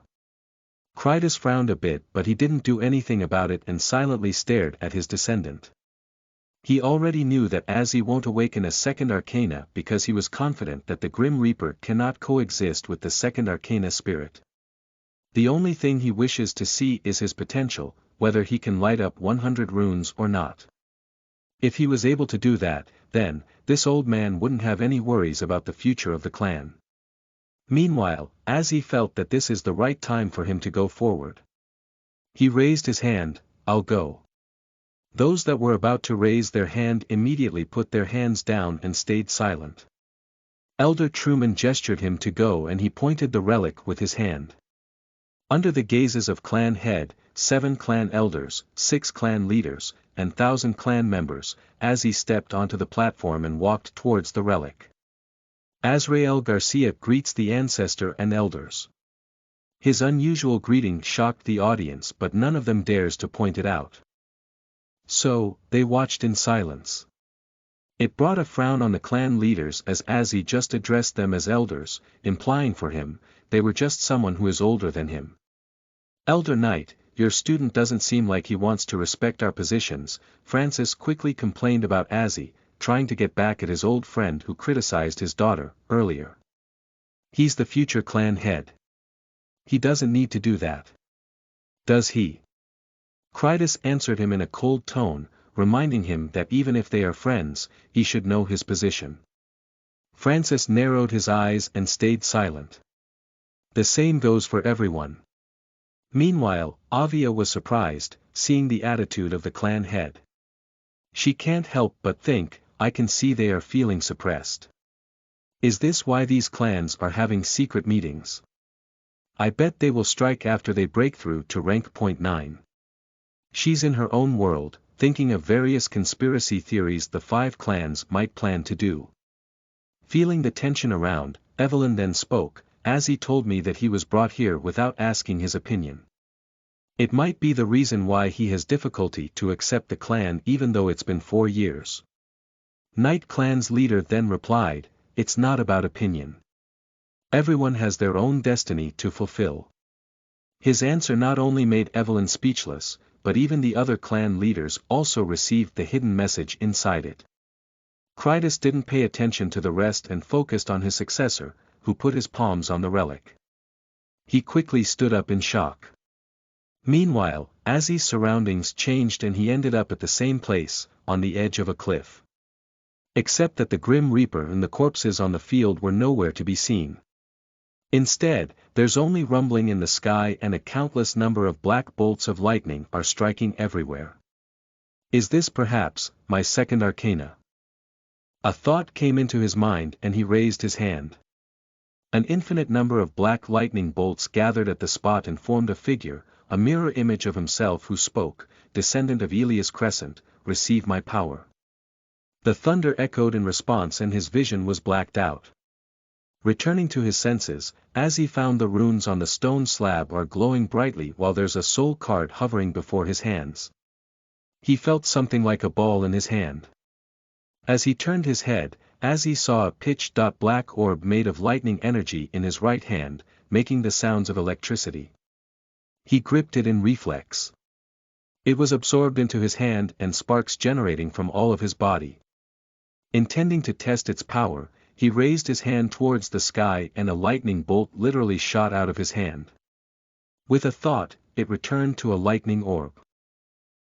Cridus frowned a bit, but he didn't do anything about it and silently stared at his descendant. He already knew that Azzy won't awaken a second arcana because he was confident that the Grim Reaper cannot coexist with the second arcana spirit. The only thing he wishes to see is his potential, whether he can light up 100 runes or not. If he was able to do that, then, this old man wouldn't have any worries about the future of the clan. Meanwhile, Azzy felt that this is the right time for him to go forward. He raised his hand. "I'll go." Those that were about to raise their hand immediately put their hands down and stayed silent. Elder Truman gestured him to go and he pointed the relic with his hand. Under the gazes of clan head, 7 clan elders, 6 clan leaders, and 1,000 clan members, Azzy stepped onto the platform and walked towards the relic. Azrael Garcia greets the ancestor and elders. His unusual greeting shocked the audience, but none of them dares to point it out. So, they watched in silence. It brought a frown on the clan leaders as Azzy just addressed them as elders, implying for him, they were just someone who is older than him. "Elder Knight, your student doesn't seem like he wants to respect our positions," Francis quickly complained about Azzy, trying to get back at his old friend who criticized his daughter, earlier. "He's the future clan head. He doesn't need to do that. Does he?" Cridus answered him in a cold tone, reminding him that even if they are friends, he should know his position. Francis narrowed his eyes and stayed silent. The same goes for everyone. Meanwhile, Avia was surprised, seeing the attitude of the clan head. She can't help but think, I can see they are feeling suppressed. Is this why these clans are having secret meetings? I bet they will strike after they break through to rank .9. She's in her own world, thinking of various conspiracy theories the 5 clans might plan to do. Feeling the tension around, Evelyn then spoke. "Azzy told me that he was brought here without asking his opinion. It might be the reason why he has difficulty to accept the clan even though it's been 4 years. Night Clan's leader then replied, "It's not about opinion. Everyone has their own destiny to fulfill." His answer not only made Evelyn speechless, but even the other clan leaders also received the hidden message inside it. Cridus didn't pay attention to the rest and focused on his successor, who put his palms on the relic. He quickly stood up in shock. Meanwhile, Azzy's surroundings changed and he ended up at the same place, on the edge of a cliff. Except that the Grim Reaper and the corpses on the field were nowhere to be seen. Instead, there's only rumbling in the sky and a countless number of black bolts of lightning are striking everywhere. Is this perhaps my second arcana? A thought came into his mind and he raised his hand. An infinite number of black lightning bolts gathered at the spot and formed a figure, a mirror image of himself who spoke, "Descendant of Elias Crescent, receive my power." The thunder echoed in response and his vision was blacked out. Returning to his senses, Azzy found the runes on the stone slab are glowing brightly while there's a soul card hovering before his hands. He felt something like a ball in his hand. As he turned his head, Azzy saw a pitch-black orb made of lightning energy in his right hand, making the sounds of electricity. He gripped it in reflex. It was absorbed into his hand and sparks generating from all of his body. Intending to test its power, he raised his hand towards the sky and a lightning bolt literally shot out of his hand. With a thought, it returned to a lightning orb.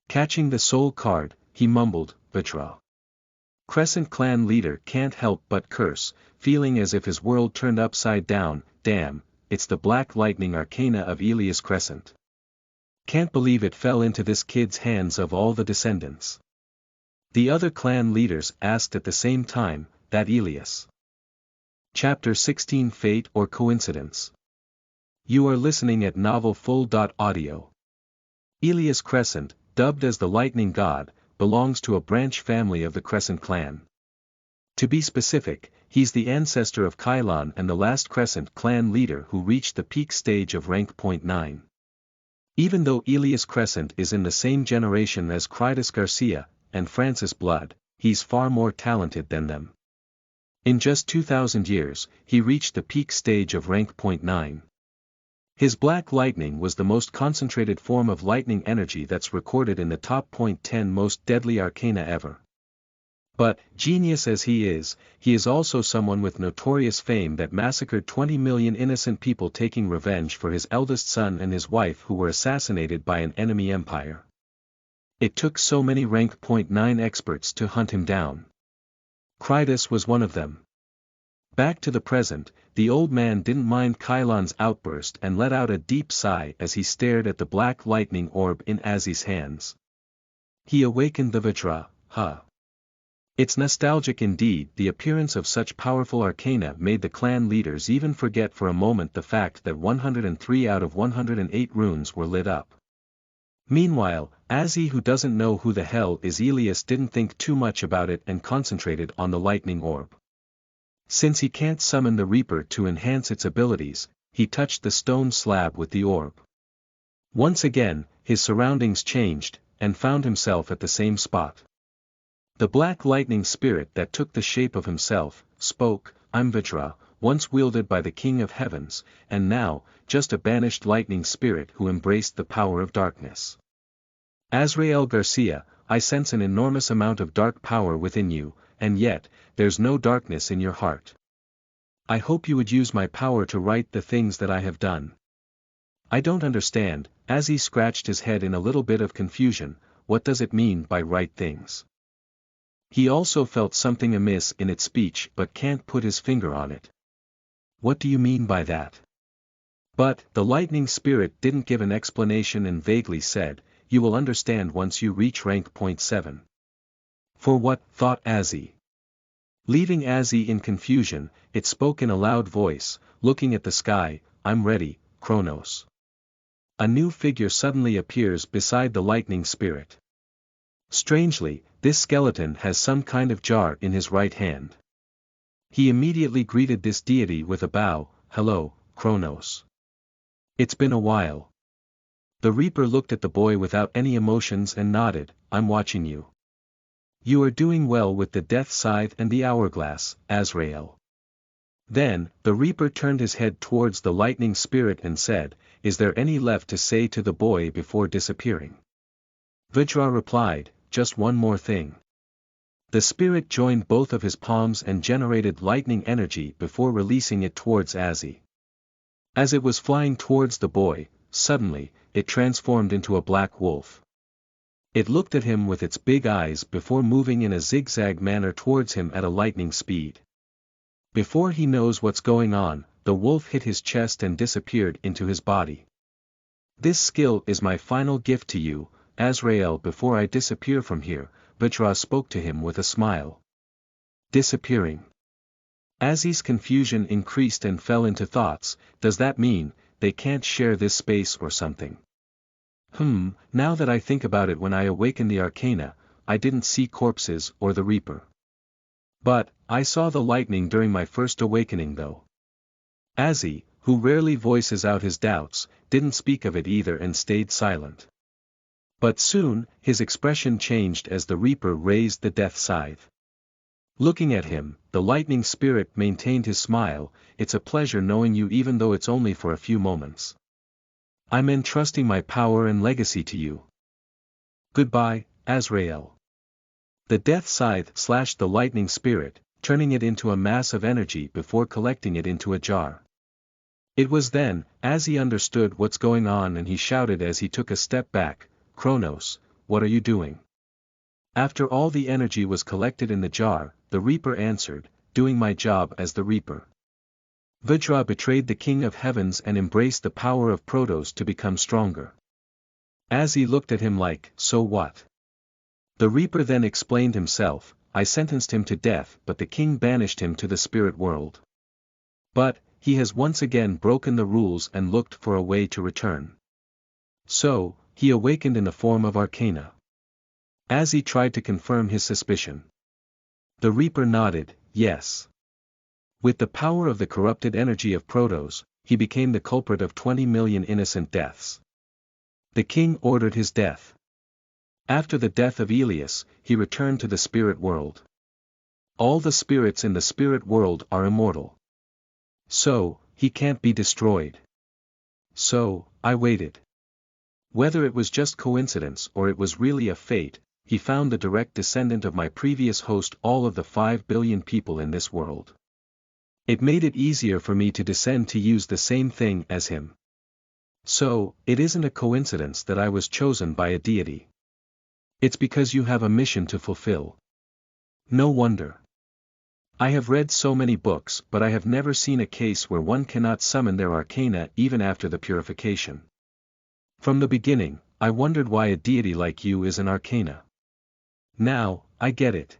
Catching the soul card, he mumbled, "Vitra." Crescent Clan leader can't help but curse, feeling as if his world turned upside down. Damn, it's the Black Lightning Arcana of Elias Crescent. Can't believe it fell into this kid's hands of all the descendants. The other clan leaders asked at the same time, that Elias. Chapter 16 Fate or Coincidence? You are listening at NovelFull.audio. Elias Crescent, dubbed as the Lightning God, belongs to a branch family of the Crescent clan. To be specific, he's the ancestor of Kylon and the last Crescent clan leader who reached the peak stage of rank .9. Even though Elias Crescent is in the same generation as Krydas Garcia and Francis Blood, he's far more talented than them. In just 2,000 years, he reached the peak stage of rank .9. His black lightning was the most concentrated form of lightning energy that's recorded in the top 10 most deadly arcana ever. But, genius as he is also someone with notorious fame that massacred 20 million innocent people taking revenge for his eldest son and his wife who were assassinated by an enemy empire. It took so many rank .9 experts to hunt him down. Krydas was one of them. Back to the present, the old man didn't mind Kylon's outburst and let out a deep sigh as he stared at the black lightning orb in Azzy's hands. He awakened the Vajra, huh? It's nostalgic indeed. The appearance of such powerful arcana made the clan leaders even forget for a moment the fact that 103 out of 108 runes were lit up. Meanwhile, Azzy, who doesn't know who the hell is Elias, didn't think too much about it and concentrated on the lightning orb. Since he can't summon the Reaper to enhance its abilities, he touched the stone slab with the orb. Once again, his surroundings changed, and found himself at the same spot. The black lightning spirit that took the shape of himself, spoke, "I'm Vajra, once wielded by the King of Heavens, and now, just a banished lightning spirit who embraced the power of darkness. Azrael Garcia, I sense an enormous amount of dark power within you, and yet, there's no darkness in your heart. I hope you would use my power to right the things that I have done." I don't understand, as he scratched his head in a little bit of confusion. What does it mean by right things? He also felt something amiss in its speech but can't put his finger on it. What do you mean by that? But, the lightning spirit didn't give an explanation and vaguely said, "You will understand once you reach rank .7. For what, thought Azzy. Leaving Azzy in confusion, it spoke in a loud voice, looking at the sky, "I'm ready, Kronos." A new figure suddenly appears beside the lightning spirit. Strangely, this skeleton has some kind of jar in his right hand. He immediately greeted this deity with a bow, "Hello, Kronos. It's been a while." The Reaper looked at the boy without any emotions and nodded, "I'm watching you. You are doing well with the death scythe and the hourglass, Azrael." Then, the Reaper turned his head towards the lightning spirit and said, "Is there any left to say to the boy before disappearing?" Vajra replied, "Just one more thing." The spirit joined both of his palms and generated lightning energy before releasing it towards Azzy. As it was flying towards the boy, suddenly, it transformed into a black wolf. It looked at him with its big eyes before moving in a zigzag manner towards him at a lightning speed. Before he knows what's going on, the wolf hit his chest and disappeared into his body. "This skill is my final gift to you, Azrael. Before I disappear from here," Vajra spoke to him with a smile. Disappearing. Azzy's confusion increased and fell into thoughts. Does that mean they can't share this space or something? Now that I think about it, when I awakened the arcana, I didn't see corpses or the Reaper. But, I saw the lightning during my first awakening though. Azzy, who rarely voices out his doubts, didn't speak of it either and stayed silent. But soon, his expression changed as the Reaper raised the death scythe. Looking at him, the lightning spirit maintained his smile. It's a pleasure knowing you even though it's only for a few moments. I'm entrusting my power and legacy to you. Goodbye, Azrael. The death scythe slashed the lightning spirit, turning it into a mass of energy before collecting it into a jar. It was then, as he understood what's going on, and he shouted as he took a step back, Kronos, what are you doing? After all the energy was collected in the jar, the Reaper answered, doing my job as the Reaper. Vajra betrayed the King of Heavens and embraced the power of Protos to become stronger. As he looked at him like, so what? The Reaper then explained himself, I sentenced him to death, but the king banished him to the spirit world. But, he has once again broken the rules and looked for a way to return. So, he awakened in the form of Arcana. As he tried to confirm his suspicion. The Reaper nodded, yes. With the power of the corrupted energy of Protos, he became the culprit of 20 million innocent deaths. The king ordered his death. After the death of Elias, he returned to the spirit world. All the spirits in the spirit world are immortal. So, he can't be destroyed. So, I waited. Whether it was just coincidence or it was really a fate, he found the direct descendant of my previous host, all of the 5 billion people in this world. It made it easier for me to descend to use the same thing as him. So, it isn't a coincidence that I was chosen by a deity. It's because you have a mission to fulfill. No wonder. I have read so many books, but I have never seen a case where one cannot summon their arcana even after the purification. From the beginning, I wondered why a deity like you is an arcana. Now, I get it.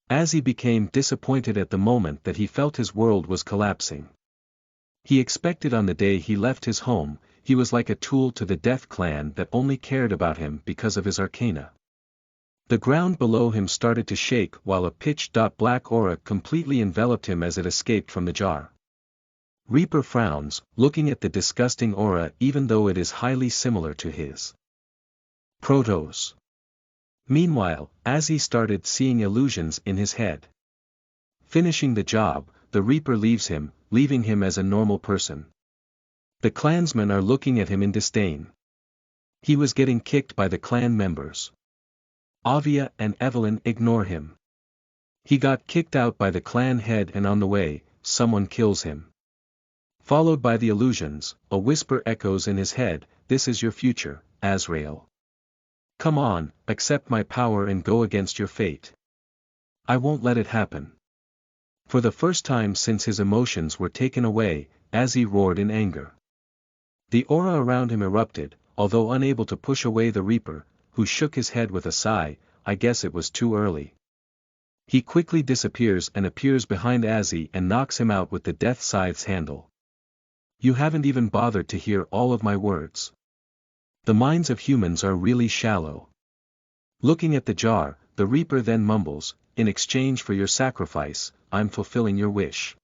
As he became disappointed at the moment that he felt his world was collapsing. He expected on the day he left his home, he was like a tool to the Death Clan that only cared about him because of his arcana. The ground below him started to shake while a pitch-black aura completely enveloped him as it escaped from the jar. Reaper frowns, looking at the disgusting aura even though it is highly similar to his. Protos. Meanwhile, as he started seeing illusions in his head. Finishing the job, the Reaper leaves him, leaving him as a normal person. The clansmen are looking at him in disdain. He was getting kicked by the clan members. Avia and Evelyn ignore him. He got kicked out by the clan head, and on the way, someone kills him. Followed by the illusions, a whisper echoes in his head, this is your future, Azrael. Come on, accept my power and go against your fate. I won't let it happen. For the first time since his emotions were taken away, as he roared in anger. The aura around him erupted, although unable to push away the Reaper, who shook his head with a sigh, I guess it was too early. He quickly disappears and appears behind Azzy and knocks him out with the death scythe's handle. You haven't even bothered to hear all of my words. The minds of humans are really shallow. Looking at the jar, the Reaper then mumbles, in exchange for your sacrifice, I'm fulfilling your wish.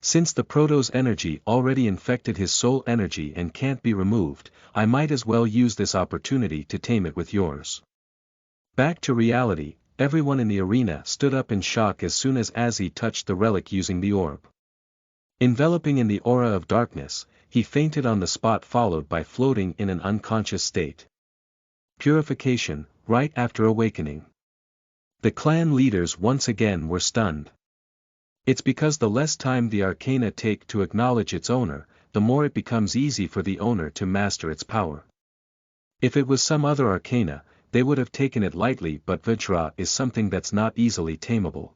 Since the Protos energy already infected his soul energy and can't be removed, I might as well use this opportunity to tame it with yours. Back to reality, everyone in the arena stood up in shock as soon as Azzy touched the relic using the orb. Enveloping in the aura of darkness, he fainted on the spot, followed by floating in an unconscious state. Purification, right after awakening. The clan leaders once again were stunned. It's because the less time the arcana take to acknowledge its owner, the more it becomes easy for the owner to master its power. If it was some other arcana, they would have taken it lightly, but Vajra is something that's not easily tameable.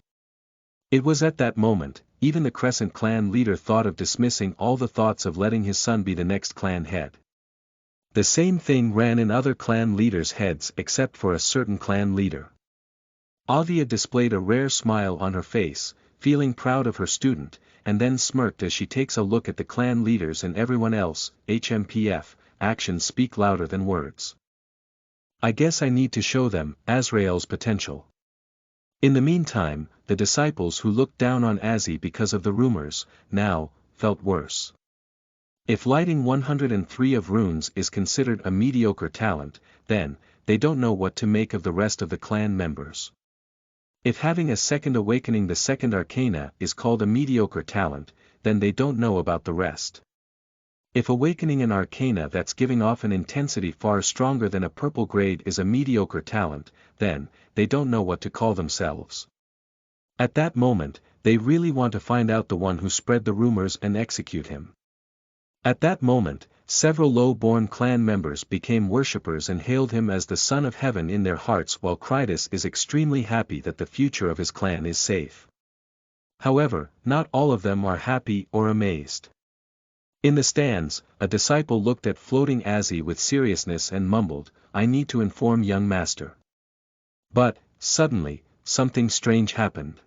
It was at that moment, even the Crescent clan leader thought of dismissing all the thoughts of letting his son be the next clan head. The same thing ran in other clan leaders' heads except for a certain clan leader. Avia displayed a rare smile on her face, feeling proud of her student, and then smirked as she takes a look at the clan leaders and everyone else. HMPF, actions speak louder than words. I guess I need to show them Azrael's potential. In the meantime, the disciples who looked down on Azzy because of the rumors, now, felt worse. If lighting 103 of runes is considered a mediocre talent, then, they don't know what to make of the rest of the clan members. If having a second awakening, the second arcana, is called a mediocre talent, then they don't know about the rest. If awakening an arcana that's giving off an intensity far stronger than a purple grade is a mediocre talent, then, they don't know what to call themselves. At that moment, they really want to find out the one who spread the rumors and execute him. At that moment, several low-born clan members became worshippers and hailed him as the son of heaven in their hearts, while Krytus is extremely happy that the future of his clan is safe. However, not all of them are happy or amazed. In the stands, a disciple looked at floating Azzy with seriousness and mumbled, "I need to inform young master." But, suddenly, something strange happened.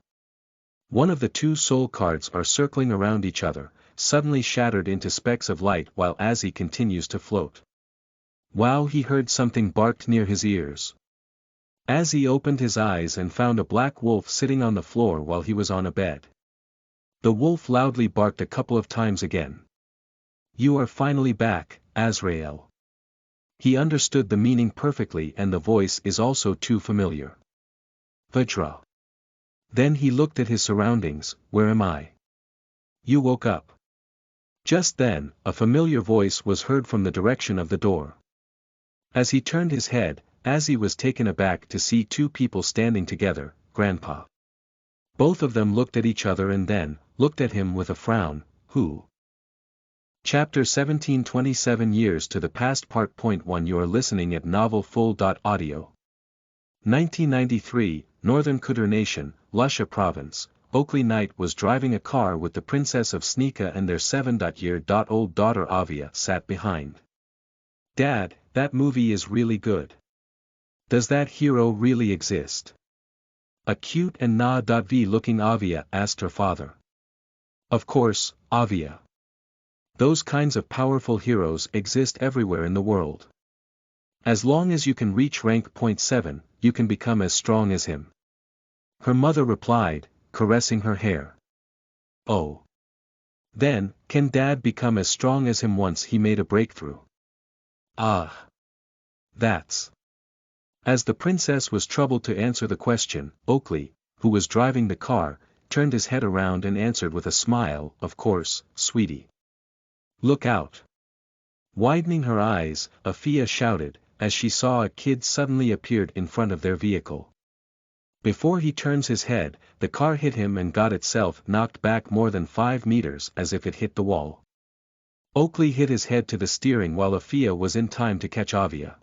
One of the two soul cards are circling around each other, suddenly shattered into specks of light while Azzy continues to float. Wow! He heard something barked near his ears. Azzy opened his eyes and found a black wolf sitting on the floor while he was on a bed. The wolf loudly barked a couple of times again. "You are finally back, Azrael." He understood the meaning perfectly, and the voice is also too familiar. Vajra. Then he looked at his surroundings. "Where am I?" "You woke up." Just then, a familiar voice was heard from the direction of the door. As he turned his head, Azzy was taken aback to see two people standing together, Grandpa. Both of them looked at each other and then, looked at him with a frown. "Who?" Chapter 17, 27 Years to the Past, Part. 1. You are listening at NovelFull.audio. 1993, Northern Kudur Nation, Lusha Province. Oakley Knight was driving a car with the Princess of Sneeka and their 7-year-old daughter Avia sat behind. "Dad, that movie is really good. Does that hero really exist?" A cute and na.v-looking Avia asked her father. "Of course, Avia. Those kinds of powerful heroes exist everywhere in the world. As long as you can reach rank .7, you can become as strong as him," her mother replied, caressing her hair. "Oh. Then, can Dad become as strong as him once he made a breakthrough?" "Ah. That's..." As the princess was troubled to answer the question, Oakley, who was driving the car, turned his head around and answered with a smile, "Of course, sweetie. Look out." Widening her eyes, Afia shouted, as she saw a kid suddenly appeared in front of their vehicle. Before he turns his head, the car hit him and got itself knocked back more than 5 meters as if it hit the wall. Oakley hit his head to the steering while Afia was in time to catch Avia.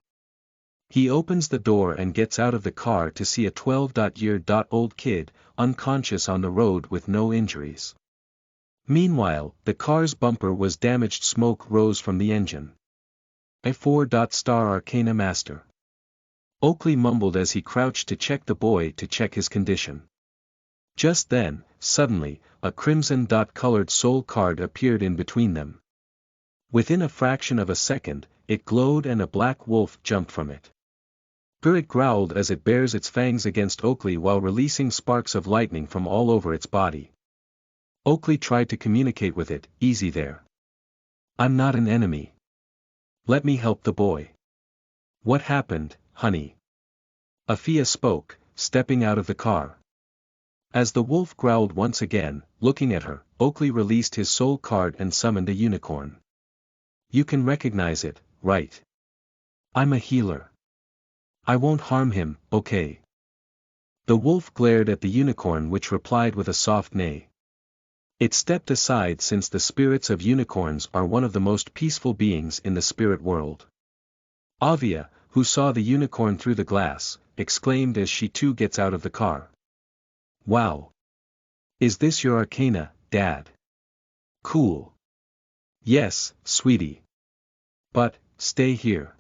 He opens the door and gets out of the car to see a 12-year-old kid, unconscious on the road with no injuries. Meanwhile, the car's bumper was damaged. Smoke rose from the engine. A 4-star Arcana Master. Oakley mumbled as he crouched to check the boy to check his condition. Just then, suddenly, a crimson-colored soul card appeared in between them. Within a fraction of a second, it glowed and a black wolf jumped from it. It growled as it bares its fangs against Oakley while releasing sparks of lightning from all over its body. Oakley tried to communicate with it. "Easy there. I'm not an enemy. Let me help the boy." "What happened, honey?" Afia spoke, stepping out of the car. As the wolf growled once again, looking at her, Oakley released his soul card and summoned a unicorn. "You can recognize it, right? I'm a healer. I won't harm him, okay?" The wolf glared at the unicorn, which replied with a soft neigh. It stepped aside since the spirits of unicorns are one of the most peaceful beings in the spirit world. Avia, who saw the unicorn through the glass, exclaimed as she too gets out of the car. "Wow! Is this your Arcana, Dad?" "Cool. Yes, sweetie. But, stay here."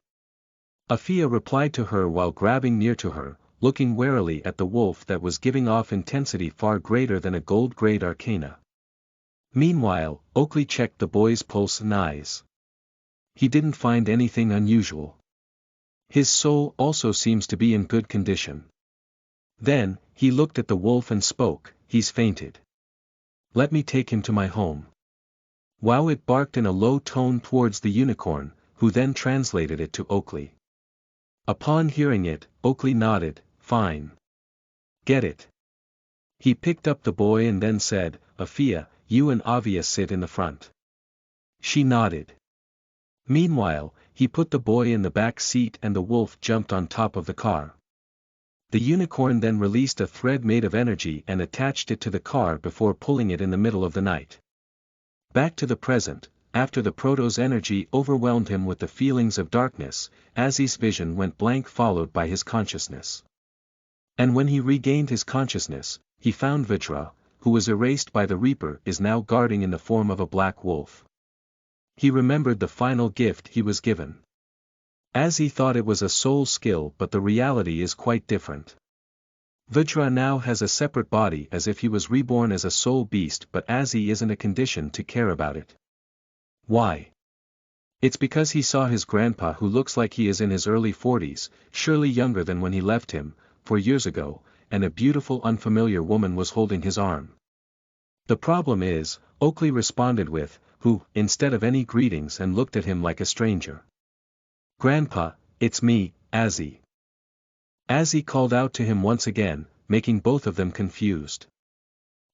Afia replied to her while grabbing near to her, looking warily at the wolf that was giving off intensity far greater than a gold-grade Arcana. Meanwhile, Oakley checked the boy's pulse and eyes. He didn't find anything unusual. His soul also seems to be in good condition. Then, he looked at the wolf and spoke. "He's fainted. Let me take him to my home." Wow! It barked in a low tone towards the unicorn, who then translated it to Oakley. Upon hearing it, Oakley nodded. "Fine. Get it." He picked up the boy and then said, Afia, you and Avia sit in the front. She nodded. Meanwhile, he put the boy in the back seat and the wolf jumped on top of the car. The unicorn then released a thread made of energy and attached it to the car before pulling it in the middle of the night. Back to the present, after the proto's energy overwhelmed him with the feelings of darkness, Azzy's vision went blank followed by his consciousness. And when he regained his consciousness, he found Vitra, who was erased by the Reaper, is now guarding in the form of a black wolf. He remembered the final gift he was given. Azzy thought it was a soul skill, but the reality is quite different. Vajra now has a separate body as if he was reborn as a soul beast, but Azzy isn't a condition to care about it. Why? It's because he saw his grandpa, who looks like he is in his early 40s, surely younger than when he left him, 4 years ago, and a beautiful unfamiliar woman was holding his arm. The problem is, Oakley responded with, who, instead of any greetings, and looked at him like a stranger. Grandpa, it's me, Azzy. Azzy called out to him once again, making both of them confused.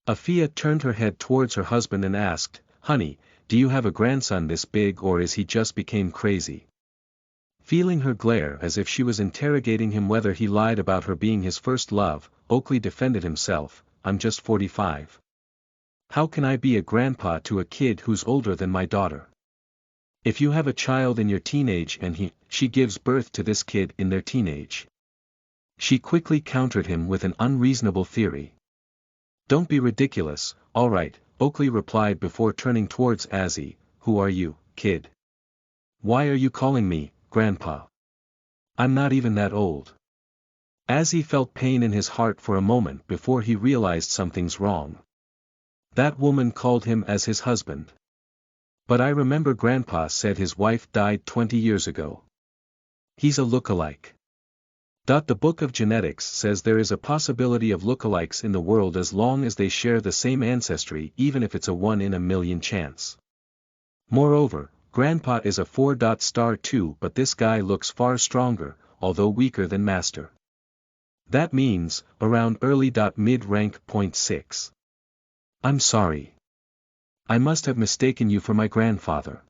Afia turned her head towards her husband and asked, Honey, do you have a grandson this big, or is he just became crazy? Feeling her glare as if she was interrogating him whether he lied about her being his first love, Oakley defended himself, I'm just 45. How can I be a grandpa to a kid who's older than my daughter? If you have a child in your teenage and she gives birth to this kid in their teenage. She quickly countered him with an unreasonable theory. Don't be ridiculous, all right, Oakley replied before turning towards Azzy, who are you, kid? Why are you calling me, Grandpa? I'm not even that old. Azzy felt pain in his heart for a moment before he realized something's wrong. That woman called him as his husband. But I remember Grandpa said his wife died 20 years ago. He's a lookalike. The Book of Genetics says there is a possibility of lookalikes in the world as long as they share the same ancestry, even if it's a 1 in a million chance. Moreover, Grandpa is a 4-2, but this guy looks far stronger, although weaker than Master. That means, around early mid-rank. 6. I'm sorry. I must have mistaken you for my grandfather.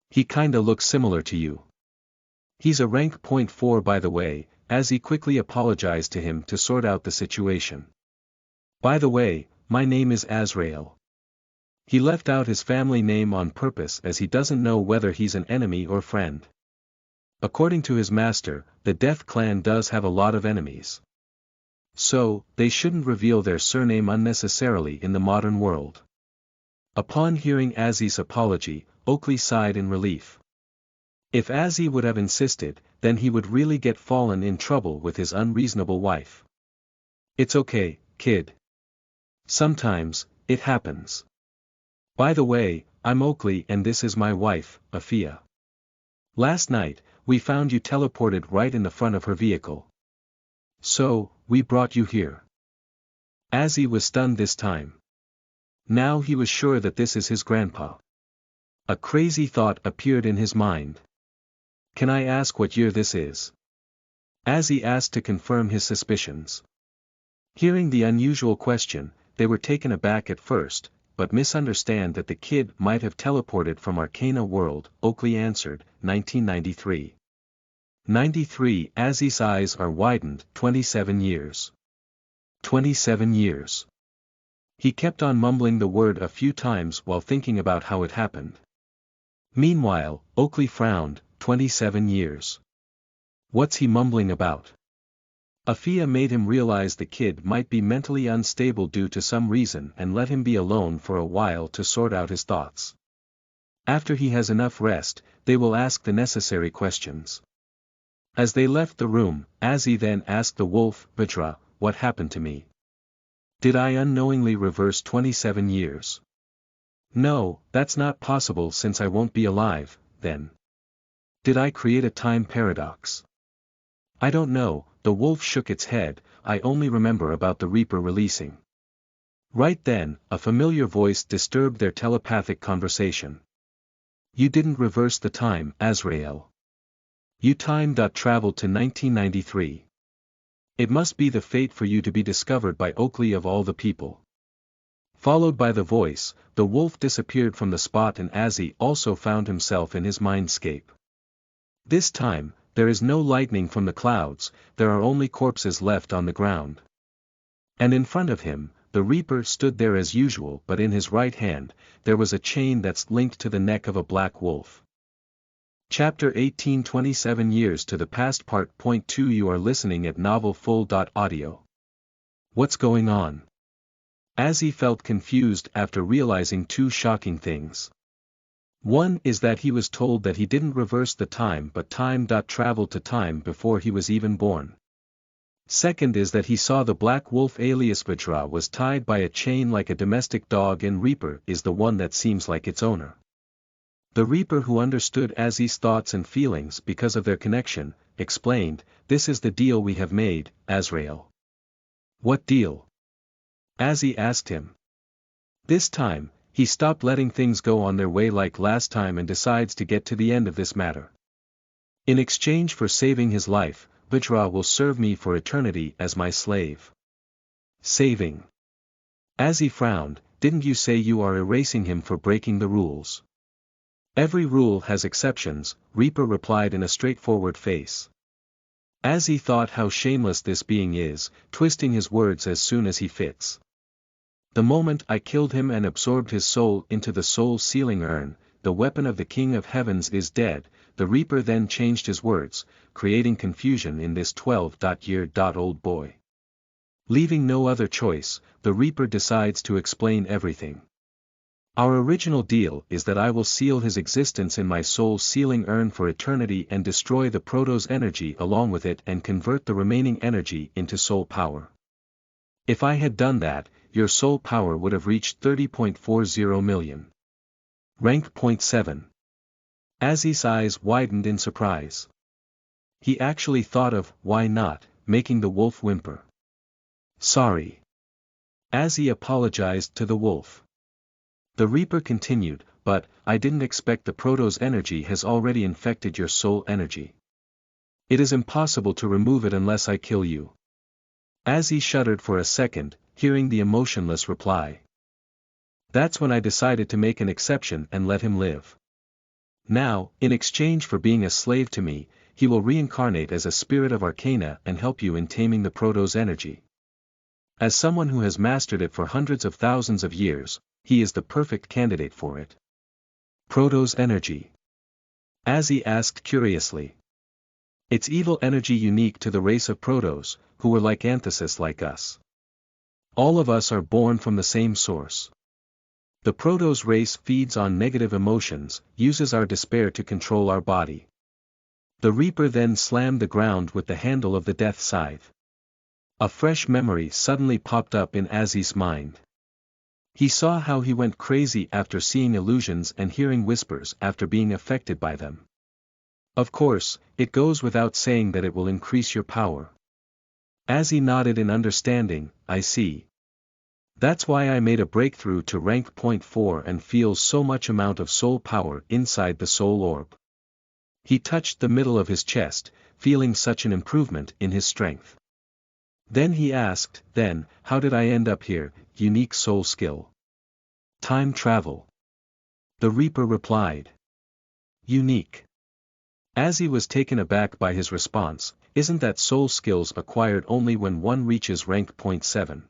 He kinda looks similar to you. He's a rank. 4 by the way, as he quickly apologized to him to sort out the situation. By the way, my name is Azrael. He left out his family name on purpose as he doesn't know whether he's an enemy or friend. According to his master, the Death Clan does have a lot of enemies. So, they shouldn't reveal their surname unnecessarily in the modern world. Upon hearing Azzy's apology, Oakley sighed in relief. If Azzy would have insisted, then he would really get fallen in trouble with his unreasonable wife. It's okay, kid. Sometimes, it happens. By the way, I'm Oakley and this is my wife, Afia. Last night, we found you teleported right in the front of her vehicle. So, we brought you here. Azzy was stunned this time. Now he was sure that this is his grandpa. A crazy thought appeared in his mind. Can I ask what year this is? Azzy asked to confirm his suspicions. Hearing the unusual question, they were taken aback at first, but misunderstand that the kid might have teleported from Arcana World. Oakley answered, 1993. 93. Azzy's eyes are widened. 27 years. 27 years. He kept on mumbling the word a few times while thinking about how it happened. Meanwhile, Oakley frowned, 27 years. What's he mumbling about? Afia made him realize the kid might be mentally unstable due to some reason and let him be alone for a while to sort out his thoughts. After he has enough rest, they will ask the necessary questions. As they left the room, Azzy then asked the wolf, Vajra, what happened to me? Did I unknowingly reverse 27 years? No, that's not possible since I won't be alive, then. Did I create a time paradox? I don't know, the wolf shook its head, I only remember about the Reaper releasing. Right then, a familiar voice disturbed their telepathic conversation. You didn't reverse the time, Azrael. You time-traveled to 1993. It must be the fate for you to be discovered by Oakley of all the people. Followed by the voice, the wolf disappeared from the spot and Azzy also found himself in his mindscape. This time, there is no lightning from the clouds, there are only corpses left on the ground. And in front of him, the Reaper stood there as usual, but in his right hand, there was a chain that's linked to the neck of a black wolf. Chapter 18, 27 Years to the Past Part. 2 You are listening at novelfull.audio. What's going on? Azzy felt confused after realizing two shocking things. One is that he was told that he didn't reverse the time but time traveled to time before he was even born. Second is that he saw the black wolf alias Vajra was tied by a chain like a domestic dog and Reaper is the one that seems like its owner. The Reaper, who understood Azzy's thoughts and feelings because of their connection, explained, "This is the deal we have made, Azrael." "What deal?" Azzy asked him. This time, he stopped letting things go on their way like last time and decides to get to the end of this matter. In exchange for saving his life, Vajra will serve me for eternity as my slave. Saving? Azzy frowned, "Didn't you say you are erasing him for breaking the rules?" "Every rule has exceptions," Reaper replied in a straightforward face. Azzy thought how shameless this being is, twisting his words as soon as he fits. "The moment I killed him and absorbed his soul into the soul-sealing urn, the weapon of the King of Heavens is dead," the Reaper then changed his words, creating confusion in this 12-year-old boy. Leaving no other choice, the Reaper decides to explain everything. "Our original deal is that I will seal his existence in my soul-sealing urn for eternity and destroy the Protoss energy along with it and convert the remaining energy into soul power. If I had done that, your soul power would have reached 30.40 million. Rank 0.7. Azzy's eyes widened in surprise. He actually thought of, why not, making the wolf whimper. "Sorry." Azzy apologized to the wolf. The Reaper continued, "But, I didn't expect the Protoss energy has already infected your soul energy. It is impossible to remove it unless I kill you." Azzy shuddered for a second, hearing the emotionless reply. "That's when I decided to make an exception and let him live. Now, in exchange for being a slave to me, he will reincarnate as a spirit of Arcana and help you in taming the Protoss energy. As someone who has mastered it for hundreds of thousands of years, he is the perfect candidate for it." "Protoss energy?" Azzy asked curiously. "It's evil energy unique to the race of Protoss, who were like antithesis like us. All of us are born from the same source. The Protoss race feeds on negative emotions, uses our despair to control our body." The Reaper then slammed the ground with the handle of the death scythe. A fresh memory suddenly popped up in Azzy's mind. He saw how he went crazy after seeing illusions and hearing whispers after being affected by them. "Of course, it goes without saying that it will increase your power." Azzy nodded in understanding, "I see. That's why I made a breakthrough to rank 0.4 and feel so much amount of soul power inside the soul orb." He touched the middle of his chest, feeling such an improvement in his strength. Then he asked, "Then, how did I end up here, unique soul skill?" "Time travel." The Reaper replied. "Unique?" Azzy was taken aback by his response, "Isn't that soul skills acquired only when one reaches rank 0.7?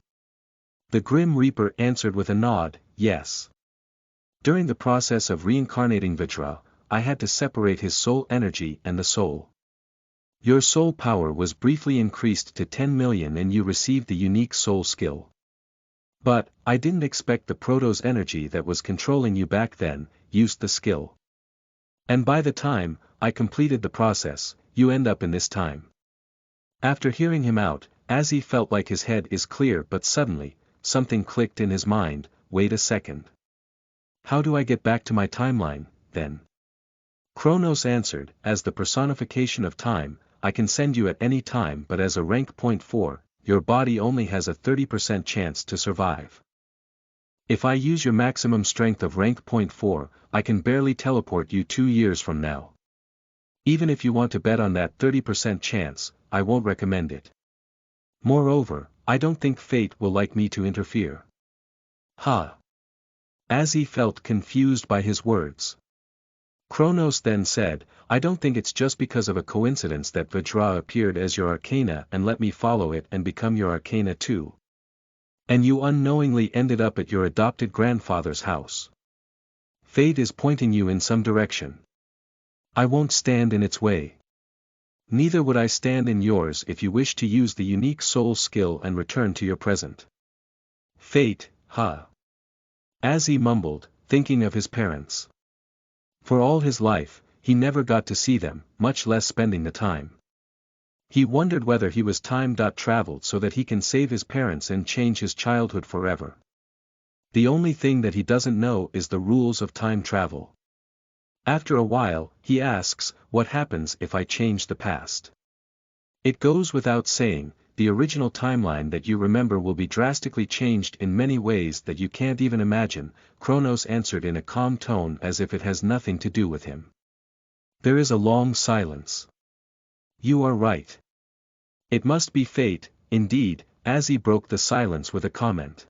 The Grim Reaper answered with a nod, "Yes. During the process of reincarnating Vajra, I had to separate his soul energy and the soul. Your soul power was briefly increased to 10 million and you received the unique soul skill. But, I didn't expect the Protoss energy that was controlling you back then, used the skill. And by the time I completed the process, you end up in this time." After hearing him out, Azzy felt like his head is clear, but suddenly, something clicked in his mind. "Wait a second. How do I get back to my timeline, then?" Kronos answered, "As the personification of time, I can send you at any time, but as a rank 0.4, your body only has a 30% chance to survive. If I use your maximum strength of rank 0.4, I can barely teleport you 2 years from now. Even if you want to bet on that 30% chance, I won't recommend it." Moreover, I don't think fate will like me to interfere. Ha! Azzy felt confused by his words. Kronos then said, I don't think it's just because of a coincidence that Vajra appeared as your arcana and let me follow it and become your arcana too. And you unknowingly ended up at your adopted grandfather's house. Fate is pointing you in some direction. I won't stand in its way. Neither would I stand in yours if you wish to use the unique soul skill and return to your present. Fate, huh? Azzy mumbled, thinking of his parents. For all his life, he never got to see them, much less spending the time. He wondered whether he was time-traveled so that he can save his parents and change his childhood forever. The only thing that he doesn't know is the rules of time travel. After a while, he asks, what happens if I change the past? It goes without saying, the original timeline that you remember will be drastically changed in many ways that you can't even imagine, Kronos answered in a calm tone as if it has nothing to do with him. There is a long silence. You are right. It must be fate, indeed, Azzy broke the silence with a comment.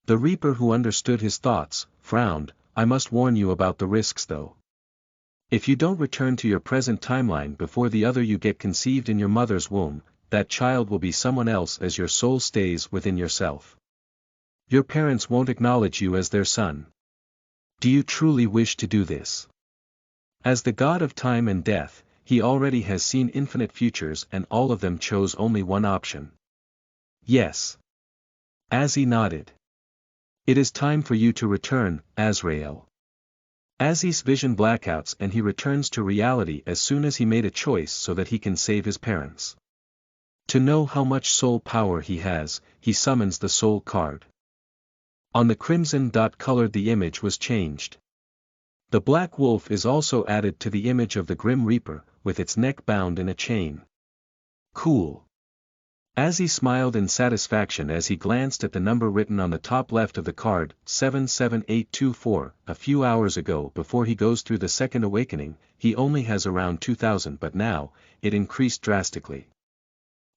The Reaper, who understood his thoughts, frowned, I must warn you about the risks though. If you don't return to your present timeline before the other you get conceived in your mother's womb, that child will be someone else as your soul stays within yourself. Your parents won't acknowledge you as their son. Do you truly wish to do this? As the god of time and death, he already has seen infinite futures and all of them chose only one option. Yes. Azzy nodded. It is time for you to return, Azrael. Azzy's vision blackouts and he returns to reality as soon as he made a choice so that he can save his parents. To know how much soul power he has, he summons the soul card. On the crimson dot colored the image was changed. The black wolf is also added to the image of the Grim Reaper, with its neck bound in a chain. Cool. Azzy smiled in satisfaction as he glanced at the number written on the top left of the card, 77824, a few hours ago. Before he goes through the second awakening, he only has around 2000, but now, it increased drastically.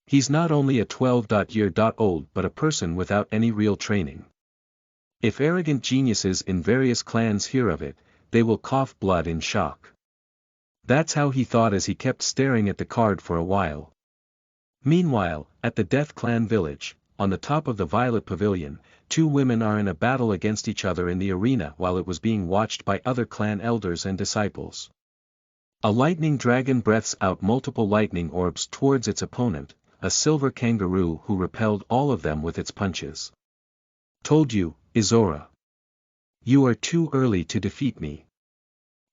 He's not only a 12-year-old but a person without any real training. If arrogant geniuses in various clans hear of it, they will cough blood in shock. That's how he thought as he kept staring at the card for a while. Meanwhile, at the Death Clan village, on the top of the Violet Pavilion, two women are in a battle against each other in the arena while it was being watched by other clan elders and disciples. A lightning dragon breathes out multiple lightning orbs towards its opponent, a silver kangaroo who repelled all of them with its punches. Told you, Izora. You are too early to defeat me.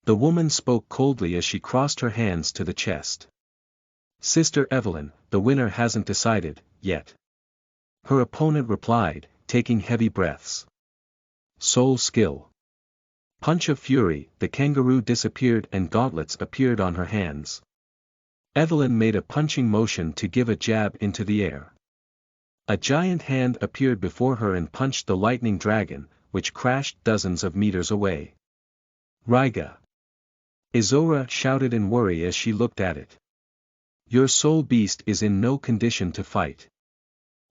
The woman spoke coldly as she crossed her hands to the chest. Sister Evelyn, the winner hasn't decided, yet. Her opponent replied, taking heavy breaths. Soul skill. Punch of fury, the kangaroo disappeared and gauntlets appeared on her hands. Evelyn made a punching motion to give a jab into the air. A giant hand appeared before her and punched the lightning dragon, which crashed dozens of meters away. Raiga. Izora shouted in worry as she looked at it. Your soul beast is in no condition to fight.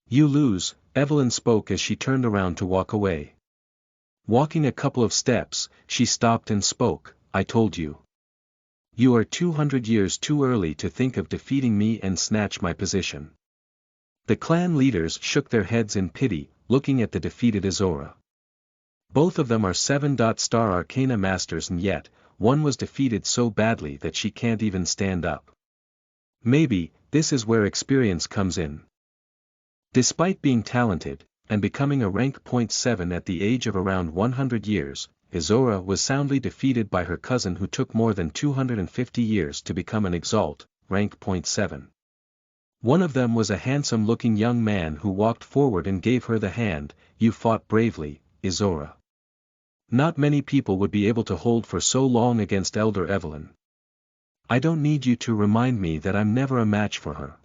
You lose, Evelyn spoke as she turned around to walk away. Walking a couple of steps, she stopped and spoke, I told you. You are 200 years too early to think of defeating me and snatch my position. The clan leaders shook their heads in pity, looking at the defeated Izora. Both of them are 7-star Arcana Masters and yet, one was defeated so badly that she can't even stand up. Maybe, this is where experience comes in. Despite being talented, and becoming a rank .7 at the age of around 100 years, Izora was soundly defeated by her cousin who took more than 250 years to become an Exalt, rank .7. One of them was a handsome-looking young man who walked forward and gave her the hand. You fought bravely, Izora. Not many people would be able to hold for so long against Elder Evelyn. I don't need you to remind me that I'm never a match for her.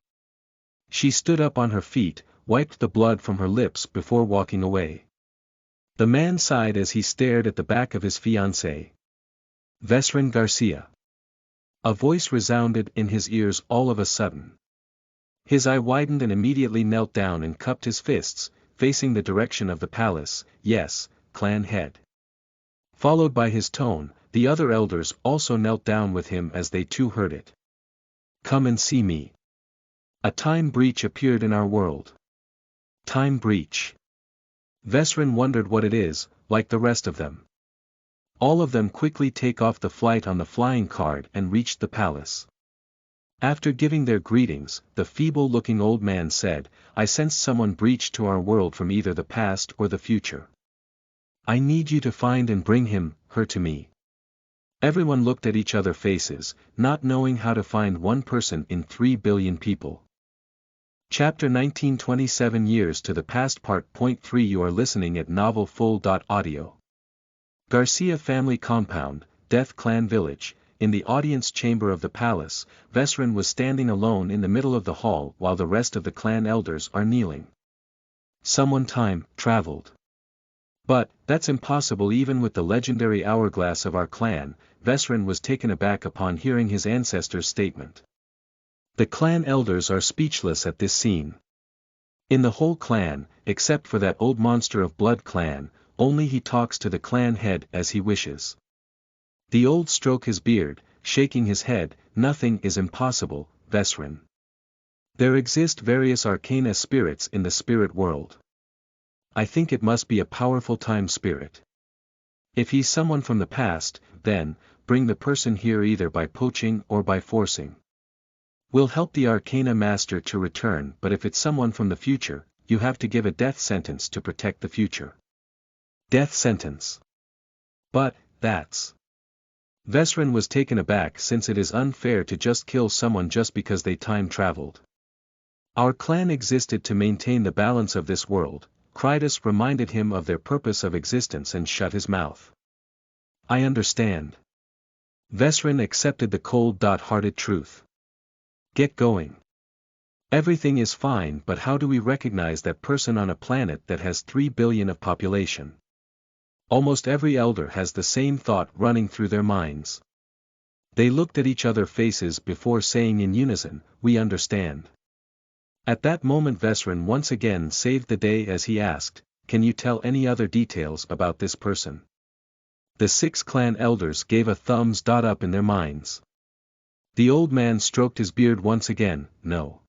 She stood up on her feet, wiped the blood from her lips before walking away. The man sighed as he stared at the back of his fiancée. Vesrin Garcia. A voice resounded in his ears all of a sudden. His eye widened and immediately knelt down and cupped his fists, facing the direction of the palace. Yes, clan head. Followed by his tone, the other elders also knelt down with him as they too heard it. Come and see me. A time breach appeared in our world. Time breach. Vesrin wondered what it is, like the rest of them. All of them quickly take off the flight on the flying card and reached the palace. After giving their greetings, the feeble-looking old man said, I sense someone breached to our world from either the past or the future. I need you to find and bring him, her to me. Everyone looked at each other's faces, not knowing how to find one person in 3 billion people. Chapter 19 27 Years to the Past Part Point 3 You are listening at NovelFull.audio. Garcia Family Compound, Death Clan Village. In the audience chamber of the palace, Vesrin was standing alone in the middle of the hall while the rest of the clan elders are kneeling. Someone time traveled. But, that's impossible even with the legendary hourglass of our clan. Vesrin was taken aback upon hearing his ancestor's statement. The clan elders are speechless at this scene. In the whole clan, except for that old monster of Blood Clan, only he talks to the clan head as he wishes. The old stroke his beard, shaking his head, nothing is impossible, Vesrin. There exist various arcana spirits in the spirit world. I think it must be a powerful time spirit. If he's someone from the past, then, bring the person here either by poaching or by forcing. We'll help the Arcana Master to return, but if it's someone from the future, you have to give a death sentence to protect the future. Death sentence. But, that's... Vesrin was taken aback since it is unfair to just kill someone just because they time traveled. Our clan existed to maintain the balance of this world. Krytus reminded him of their purpose of existence and shut his mouth. I understand. Vesrin accepted the cold-hearted truth. Get going. Everything is fine, but how do we recognize that person on a planet that has 3 billion of population? Almost every elder has the same thought running through their minds. They looked at each other's faces before saying in unison, we understand. At that moment Vesrin once again saved the day as he asked, can you tell any other details about this person? The 6 clan elders gave a thumbs up in their minds. The old man stroked his beard once again, no.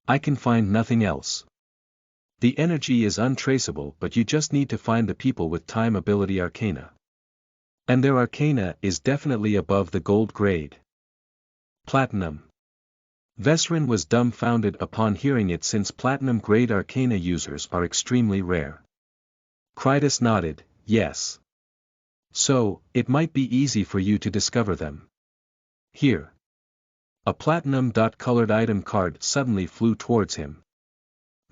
I can find nothing else. The energy is untraceable, but you just need to find the people with time ability arcana. And their arcana is definitely above the gold grade. Platinum. Vesrin was dumbfounded upon hearing it since platinum grade arcana users are extremely rare. Krytus nodded, yes. So, it might be easy for you to discover them. Here. A platinum-colored item card suddenly flew towards him.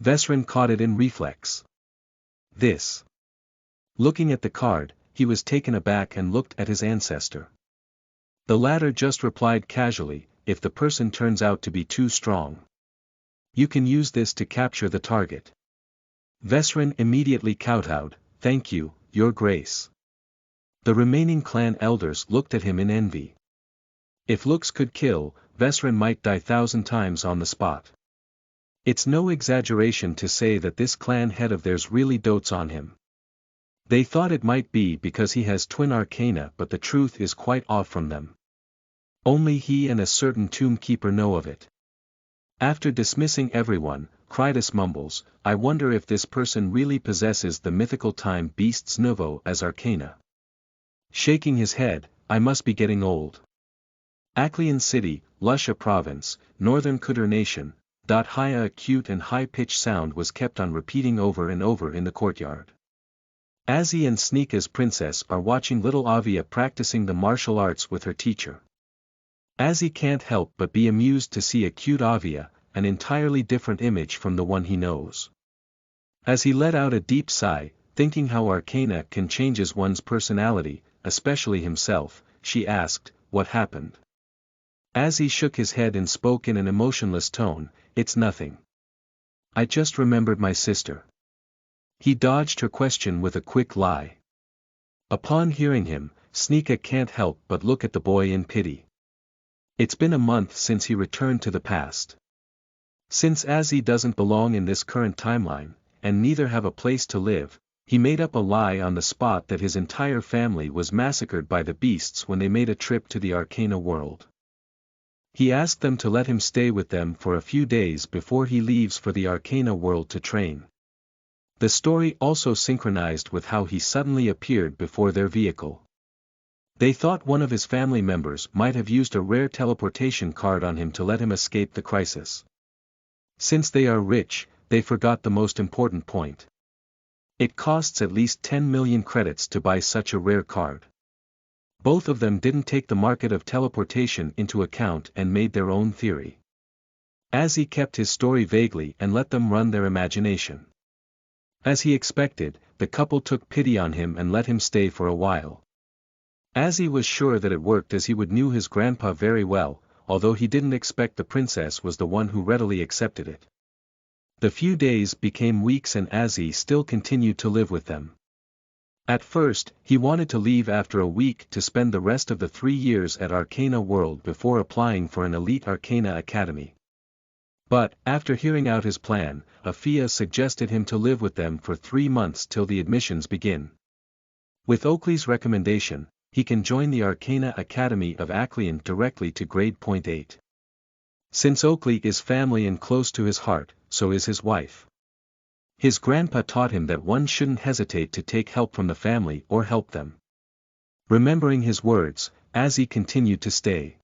Vesrin caught it in reflex. This. Looking at the card, he was taken aback and looked at his ancestor. The latter just replied casually, if the person turns out to be too strong. You can use this to capture the target. Vesrin immediately kowtowed, thank you, your grace. The remaining clan elders looked at him in envy. If looks could kill, Vesrin might die 1,000 times on the spot. It's no exaggeration to say that this clan head of theirs really dotes on him. They thought it might be because he has twin arcana, but the truth is quite off from them. Only he and a certain tomb keeper know of it. After dismissing everyone, Krytus mumbles, I wonder if this person really possesses the mythical time beast's nouveau as arcana. Shaking his head, I must be getting old. Aklian City, Lusha Province, Northern Kudur Nation. A acute and high-pitched sound was kept on repeating over and over in the courtyard. Azzy and Snika's princess are watching little Avia practicing the martial arts with her teacher. Azzy can't help but be amused to see a cute Avia, an entirely different image from the one he knows. As he let out a deep sigh, thinking how arcana can change one's personality, especially himself, she asked, what happened? Azzy shook his head and spoke in an emotionless tone, it's nothing. I just remembered my sister. He dodged her question with a quick lie. Upon hearing him, Sneaka can't help but look at the boy in pity. It's been a month since he returned to the past. Since Azzy doesn't belong in this current timeline, and neither have a place to live, he made up a lie on the spot that his entire family was massacred by the beasts when they made a trip to the Arcana world. He asked them to let him stay with them for a few days before he leaves for the Arcana world to train. The story also synchronized with how he suddenly appeared before their vehicle. They thought one of his family members might have used a rare teleportation card on him to let him escape the crisis. Since they are rich, they forgot the most important point. It costs at least 10 million credits to buy such a rare card. Both of them didn't take the market of teleportation into account and made their own theory. Azzy kept his story vaguely and let them run their imagination. As he expected, the couple took pity on him and let him stay for a while. Azzy was sure that it worked as he would knew his grandpa very well, although he didn't expect the princess was the one who readily accepted it. The few days became weeks and Azzy still continued to live with them. At first, he wanted to leave after a week to spend the rest of the 3 years at Arcana World before applying for an elite Arcana Academy. But, after hearing out his plan, Afia suggested him to live with them for 3 months till the admissions begin. With Oakley's recommendation, he can join the Arcana Academy of Acleon directly to grade point 8. Since Oakley is family and close to his heart, so is his wife. His grandpa taught him that one shouldn't hesitate to take help from the family or help them. Remembering his words, Azzy continued to stay.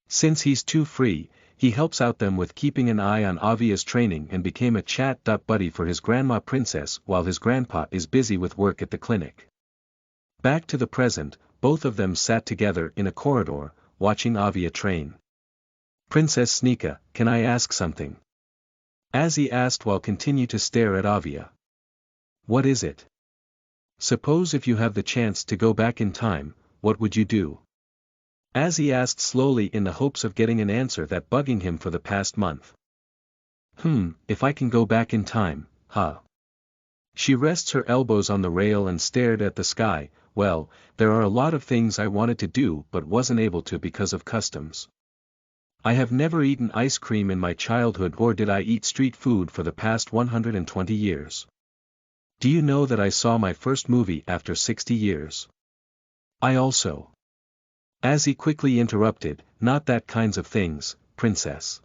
Since he's too free, he helps out them with keeping an eye on Avia's training and became a chat buddy for his grandma princess while his grandpa is busy with work at the clinic. Back to the present, both of them sat together in a corridor, watching Avia train. "Princess Sneaka, can I ask something?" Azzy asked while continuing to stare at Avia. "What is it?" "Suppose if you have the chance to go back in time, what would you do?" Azzy asked slowly in the hopes of getting an answer that bugging him for the past month. If I can go back in time, huh?" She rests her elbows on the rail and stared at the sky. "Well, there are a lot of things I wanted to do but wasn't able to because of customs. I have never eaten ice cream in my childhood, or did I eat street food for the past 120 years. Do you know that I saw my first movie after 60 years? I also..." Azzy quickly interrupted, "Not that kinds of things, princess.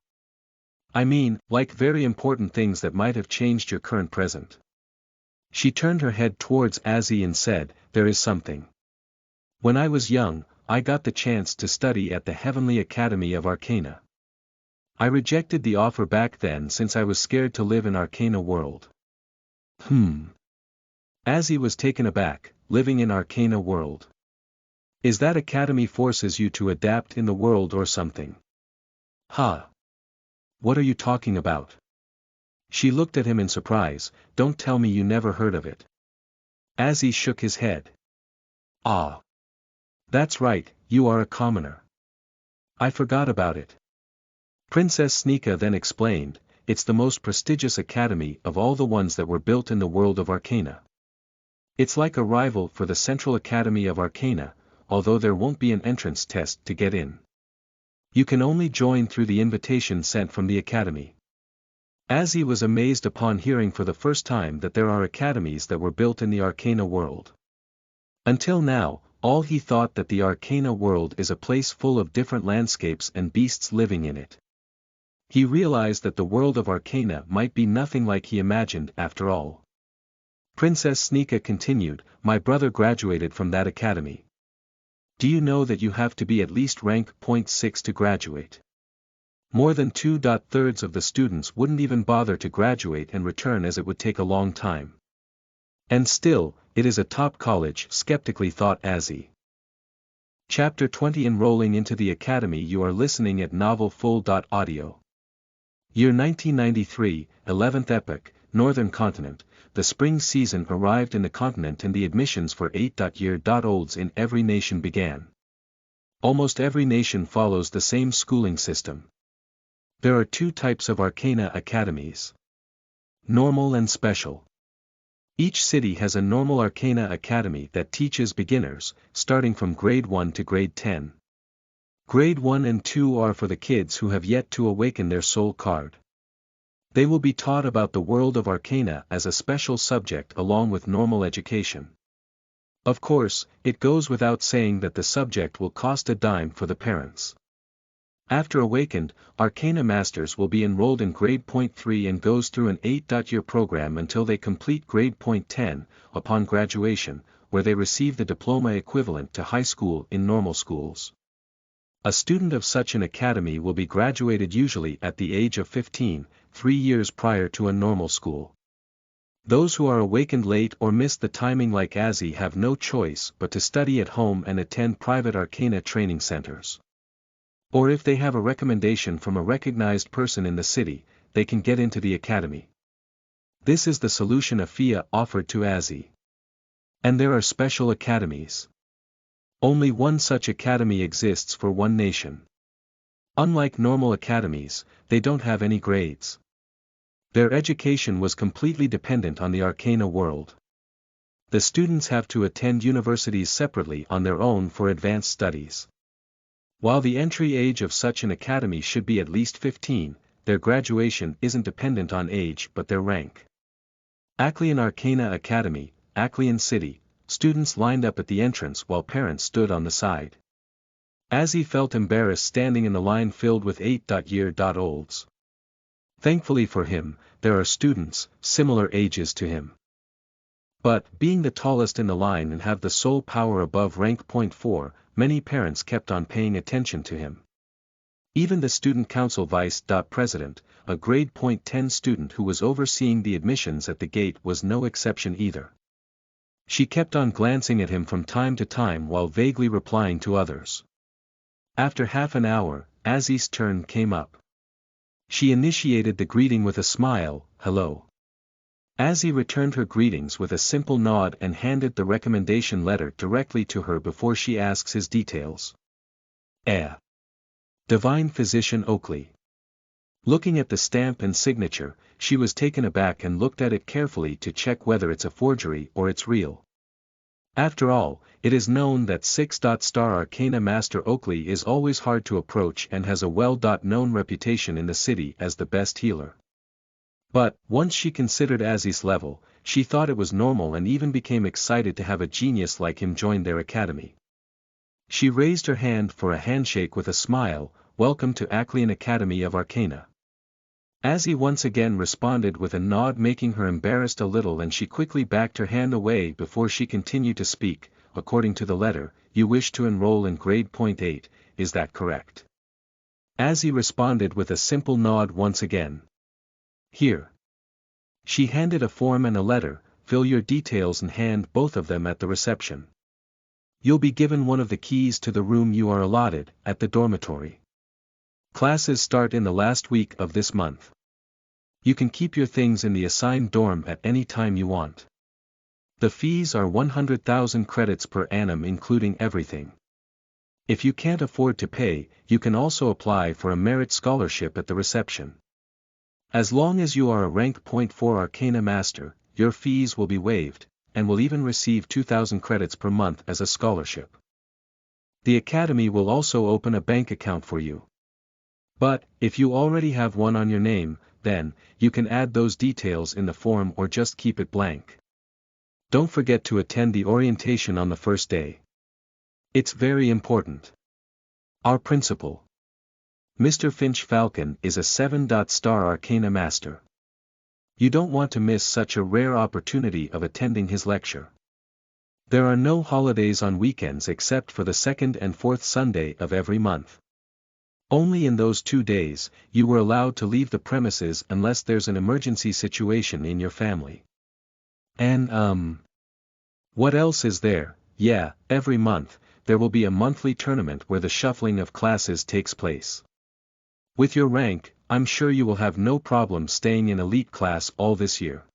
I mean, like very important things that might have changed your current present." She turned her head towards Azzy and said, "There is something. When I was young, I got the chance to study at the Heavenly Academy of Arcana. I rejected the offer back then since I was scared to live in Arcana World." Azzy was taken aback. "Living in Arcana World? Is that academy forces you to adapt in the world or something?" "Huh? What are you talking about?" She looked at him in surprise. "Don't tell me you never heard of it." Azzy shook his head. "Ah. That's right, you are a commoner. I forgot about it." Princess Sneaka then explained, "It's the most prestigious academy of all the ones that were built in the world of Arcana. It's like a rival for the Central Academy of Arcana, although there won't be an entrance test to get in. You can only join through the invitation sent from the academy." Azzy was amazed upon hearing for the first time that there are academies that were built in the Arcana world. Until now, all he thought that the Arcana world is a place full of different landscapes and beasts living in it. He realized that the world of Arcana might be nothing like he imagined after all. Princess Sneaka continued, "My brother graduated from that academy. Do you know that you have to be at least rank .6 to graduate? More than 2/3 of the students wouldn't even bother to graduate and return as it would take a long time. And still, it is a top college," skeptically thought Azzy. Chapter 20 Enrolling into the Academy. You are listening at NovelFull.audio. Year 1993, 11th epoch, Northern Continent. The spring season arrived in the continent and the admissions for 8-year-olds in every nation began. Almost every nation follows the same schooling system. There are 2 types of Arcana academies: normal and special. Each city has a normal Arcana Academy that teaches beginners, starting from grade 1 to grade 10. Grade 1 and 2 are for the kids who have yet to awaken their soul card. They will be taught about the world of arcana as a special subject along with normal education. Of course, it goes without saying that the subject will cost a dime for the parents. After Awakened, Arcana Masters will be enrolled in Grade Point 3 and goes through an 8-year program until they complete Grade Point 10, upon graduation, where they receive the diploma equivalent to high school in normal schools. A student of such an academy will be graduated usually at the age of 15, 3 years prior to a normal school. Those who are awakened late or miss the timing like Azzy have no choice but to study at home and attend private arcana training centers. Or if they have a recommendation from a recognized person in the city, they can get into the academy. This is the solution Afia offered to Azzy. And there are special academies. Only one such academy exists for one nation. Unlike normal academies, they don't have any grades. Their education was completely dependent on the arcana world. The students have to attend universities separately on their own for advanced studies. While the entry age of such an academy should be at least 15, their graduation isn't dependent on age but their rank. Aclean Arcana Academy, Aclean City, students lined up at the entrance while parents stood on the side. Azzy felt embarrassed standing in the line filled with 8-year-olds. Thankfully for him, there are students, similar ages to him. But, being the tallest in the line and have the sole power above rank point 4, many parents kept on paying attention to him. Even the student council vice president, a grade point 10 student who was overseeing the admissions at the gate was no exception either. She kept on glancing at him from time to time while vaguely replying to others. After half an hour, Azzy's turn came up. She initiated the greeting with a smile, "Hello." Azzy returned her greetings with a simple nod and handed the recommendation letter directly to her before she asks his details. Divine Physician Oakley. Looking at the stamp and signature, she was taken aback and looked at it carefully to check whether it's a forgery or it's real. After all, it is known that 6-star Arcana Master Oakley is always hard to approach and has a well-known reputation in the city as the best healer. But, once she considered Azzy's level, she thought it was normal and even became excited to have a genius like him join their academy. She raised her hand for a handshake with a smile, "Welcome to Aclean Academy of Arcana." Azzy once again responded with a nod, making her embarrassed a little, and she quickly backed her hand away before she continued to speak. "According to the letter, you wish to enroll in grade point 8, is that correct?" Azzy responded with a simple nod once again. "Here." She handed a form and a letter, "Fill your details and hand both of them at the reception. You'll be given one of the keys to the room you are allotted, at the dormitory. Classes start in the last week of this month. You can keep your things in the assigned dorm at any time you want. The fees are 100,000 credits per annum including everything. If you can't afford to pay, you can also apply for a merit scholarship at the reception. As long as you are a rank point 4 Arcana Master, your fees will be waived, and will even receive 2,000 credits per month as a scholarship. The academy will also open a bank account for you. But, if you already have one on your name, then, you can add those details in the form or just keep it blank. Don't forget to attend the orientation on the first day. It's very important. Our principal, Mr. Finch Falcon, is a 7-star Arcana Master. You don't want to miss such a rare opportunity of attending his lecture. There are no holidays on weekends except for the 2nd and 4th Sunday of every month. Only in those 2 days, you were allowed to leave the premises unless there's an emergency situation in your family. And what else is there? Yeah, every month, there will be a monthly tournament where the shuffling of classes takes place. With your rank, I'm sure you will have no problem staying in elite class all this year.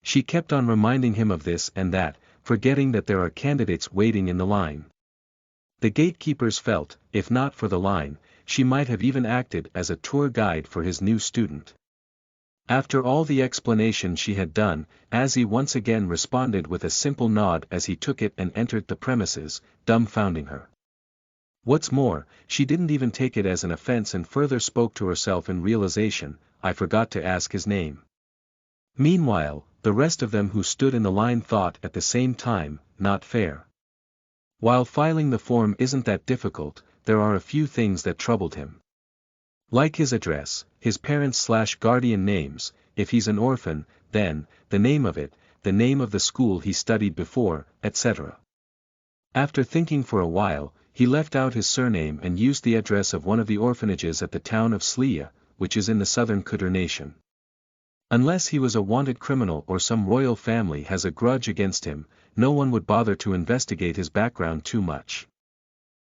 She kept on reminding him of this and that, forgetting that there are candidates waiting in the line. The gatekeepers felt, if not for the line, she might have even acted as a tour guide for his new student. After all the explanation she had done, Azzy once again responded with a simple nod as he took it and entered the premises, dumbfounding her. What's more, she didn't even take it as an offense and further spoke to herself in realization, I forgot to ask his name. Meanwhile, the rest of them who stood in the line thought at the same time, not fair. While filing the form isn't that difficult, there are a few things that troubled him. Like his address, his parents/guardian names, if he's an orphan, then, the name of it, the name of the school he studied before, etc. After thinking for a while, he left out his surname and used the address of one of the orphanages at the town of Slea, which is in the southern Khudr nation. Unless he was a wanted criminal or some royal family has a grudge against him, no one would bother to investigate his background too much.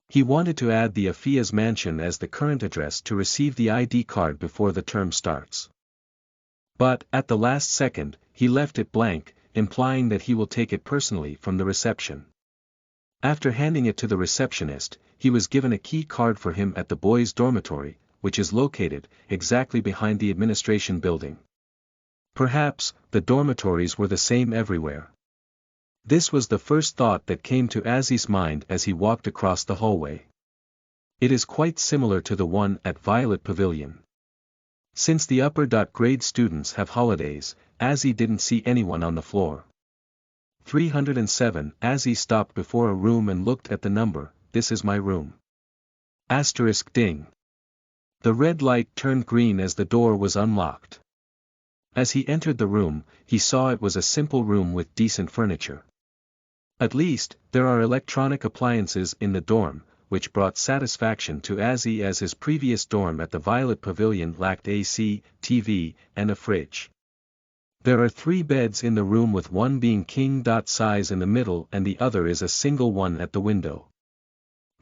He wanted to add the Afia's mansion as the current address to receive the ID card before the term starts. But, at the last second, he left it blank, implying that he will take it personally from the reception. After handing it to the receptionist, he was given a key card for him at the boys' dormitory, which is located exactly behind the administration building. Perhaps, the dormitories were the same everywhere. This was the first thought that came to Azi's mind as he walked across the hallway. It is quite similar to the one at Violet Pavilion. Since the upper-grade students have holidays, Azi didn't see anyone on the floor. 307. Azi stopped before a room and looked at the number. This is my room. * ding. The red light turned green as the door was unlocked. As he entered the room, he saw it was a simple room with decent furniture. At least, there are electronic appliances in the dorm, which brought satisfaction to Azi as his previous dorm at the Violet Pavilion lacked AC, TV, and a fridge. There are 3 beds in the room with one being king-size in the middle and the other is a single one at the window.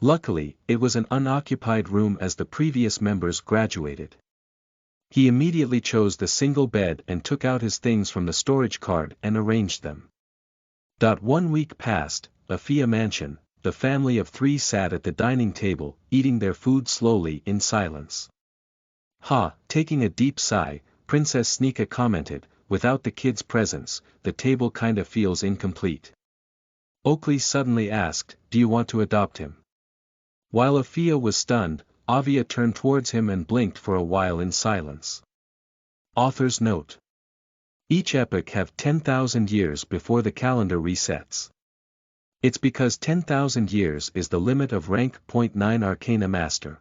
Luckily, it was an unoccupied room as the previous members graduated. He immediately chose the single bed and took out his things from the storage card and arranged them. 1 week passed. Afia Mansion, the family of 3 sat at the dining table, eating their food slowly in silence. Taking a deep sigh, Princess Sneaka commented, without the kids' presence, the table kinda feels incomplete. Oakley suddenly asked, do you want to adopt him? While Afia was stunned, Avia turned towards him and blinked for a while in silence. Author's note. Each epoch have 10,000 years before the calendar resets. It's because 10,000 years is the limit of rank. 9 Arcana Master.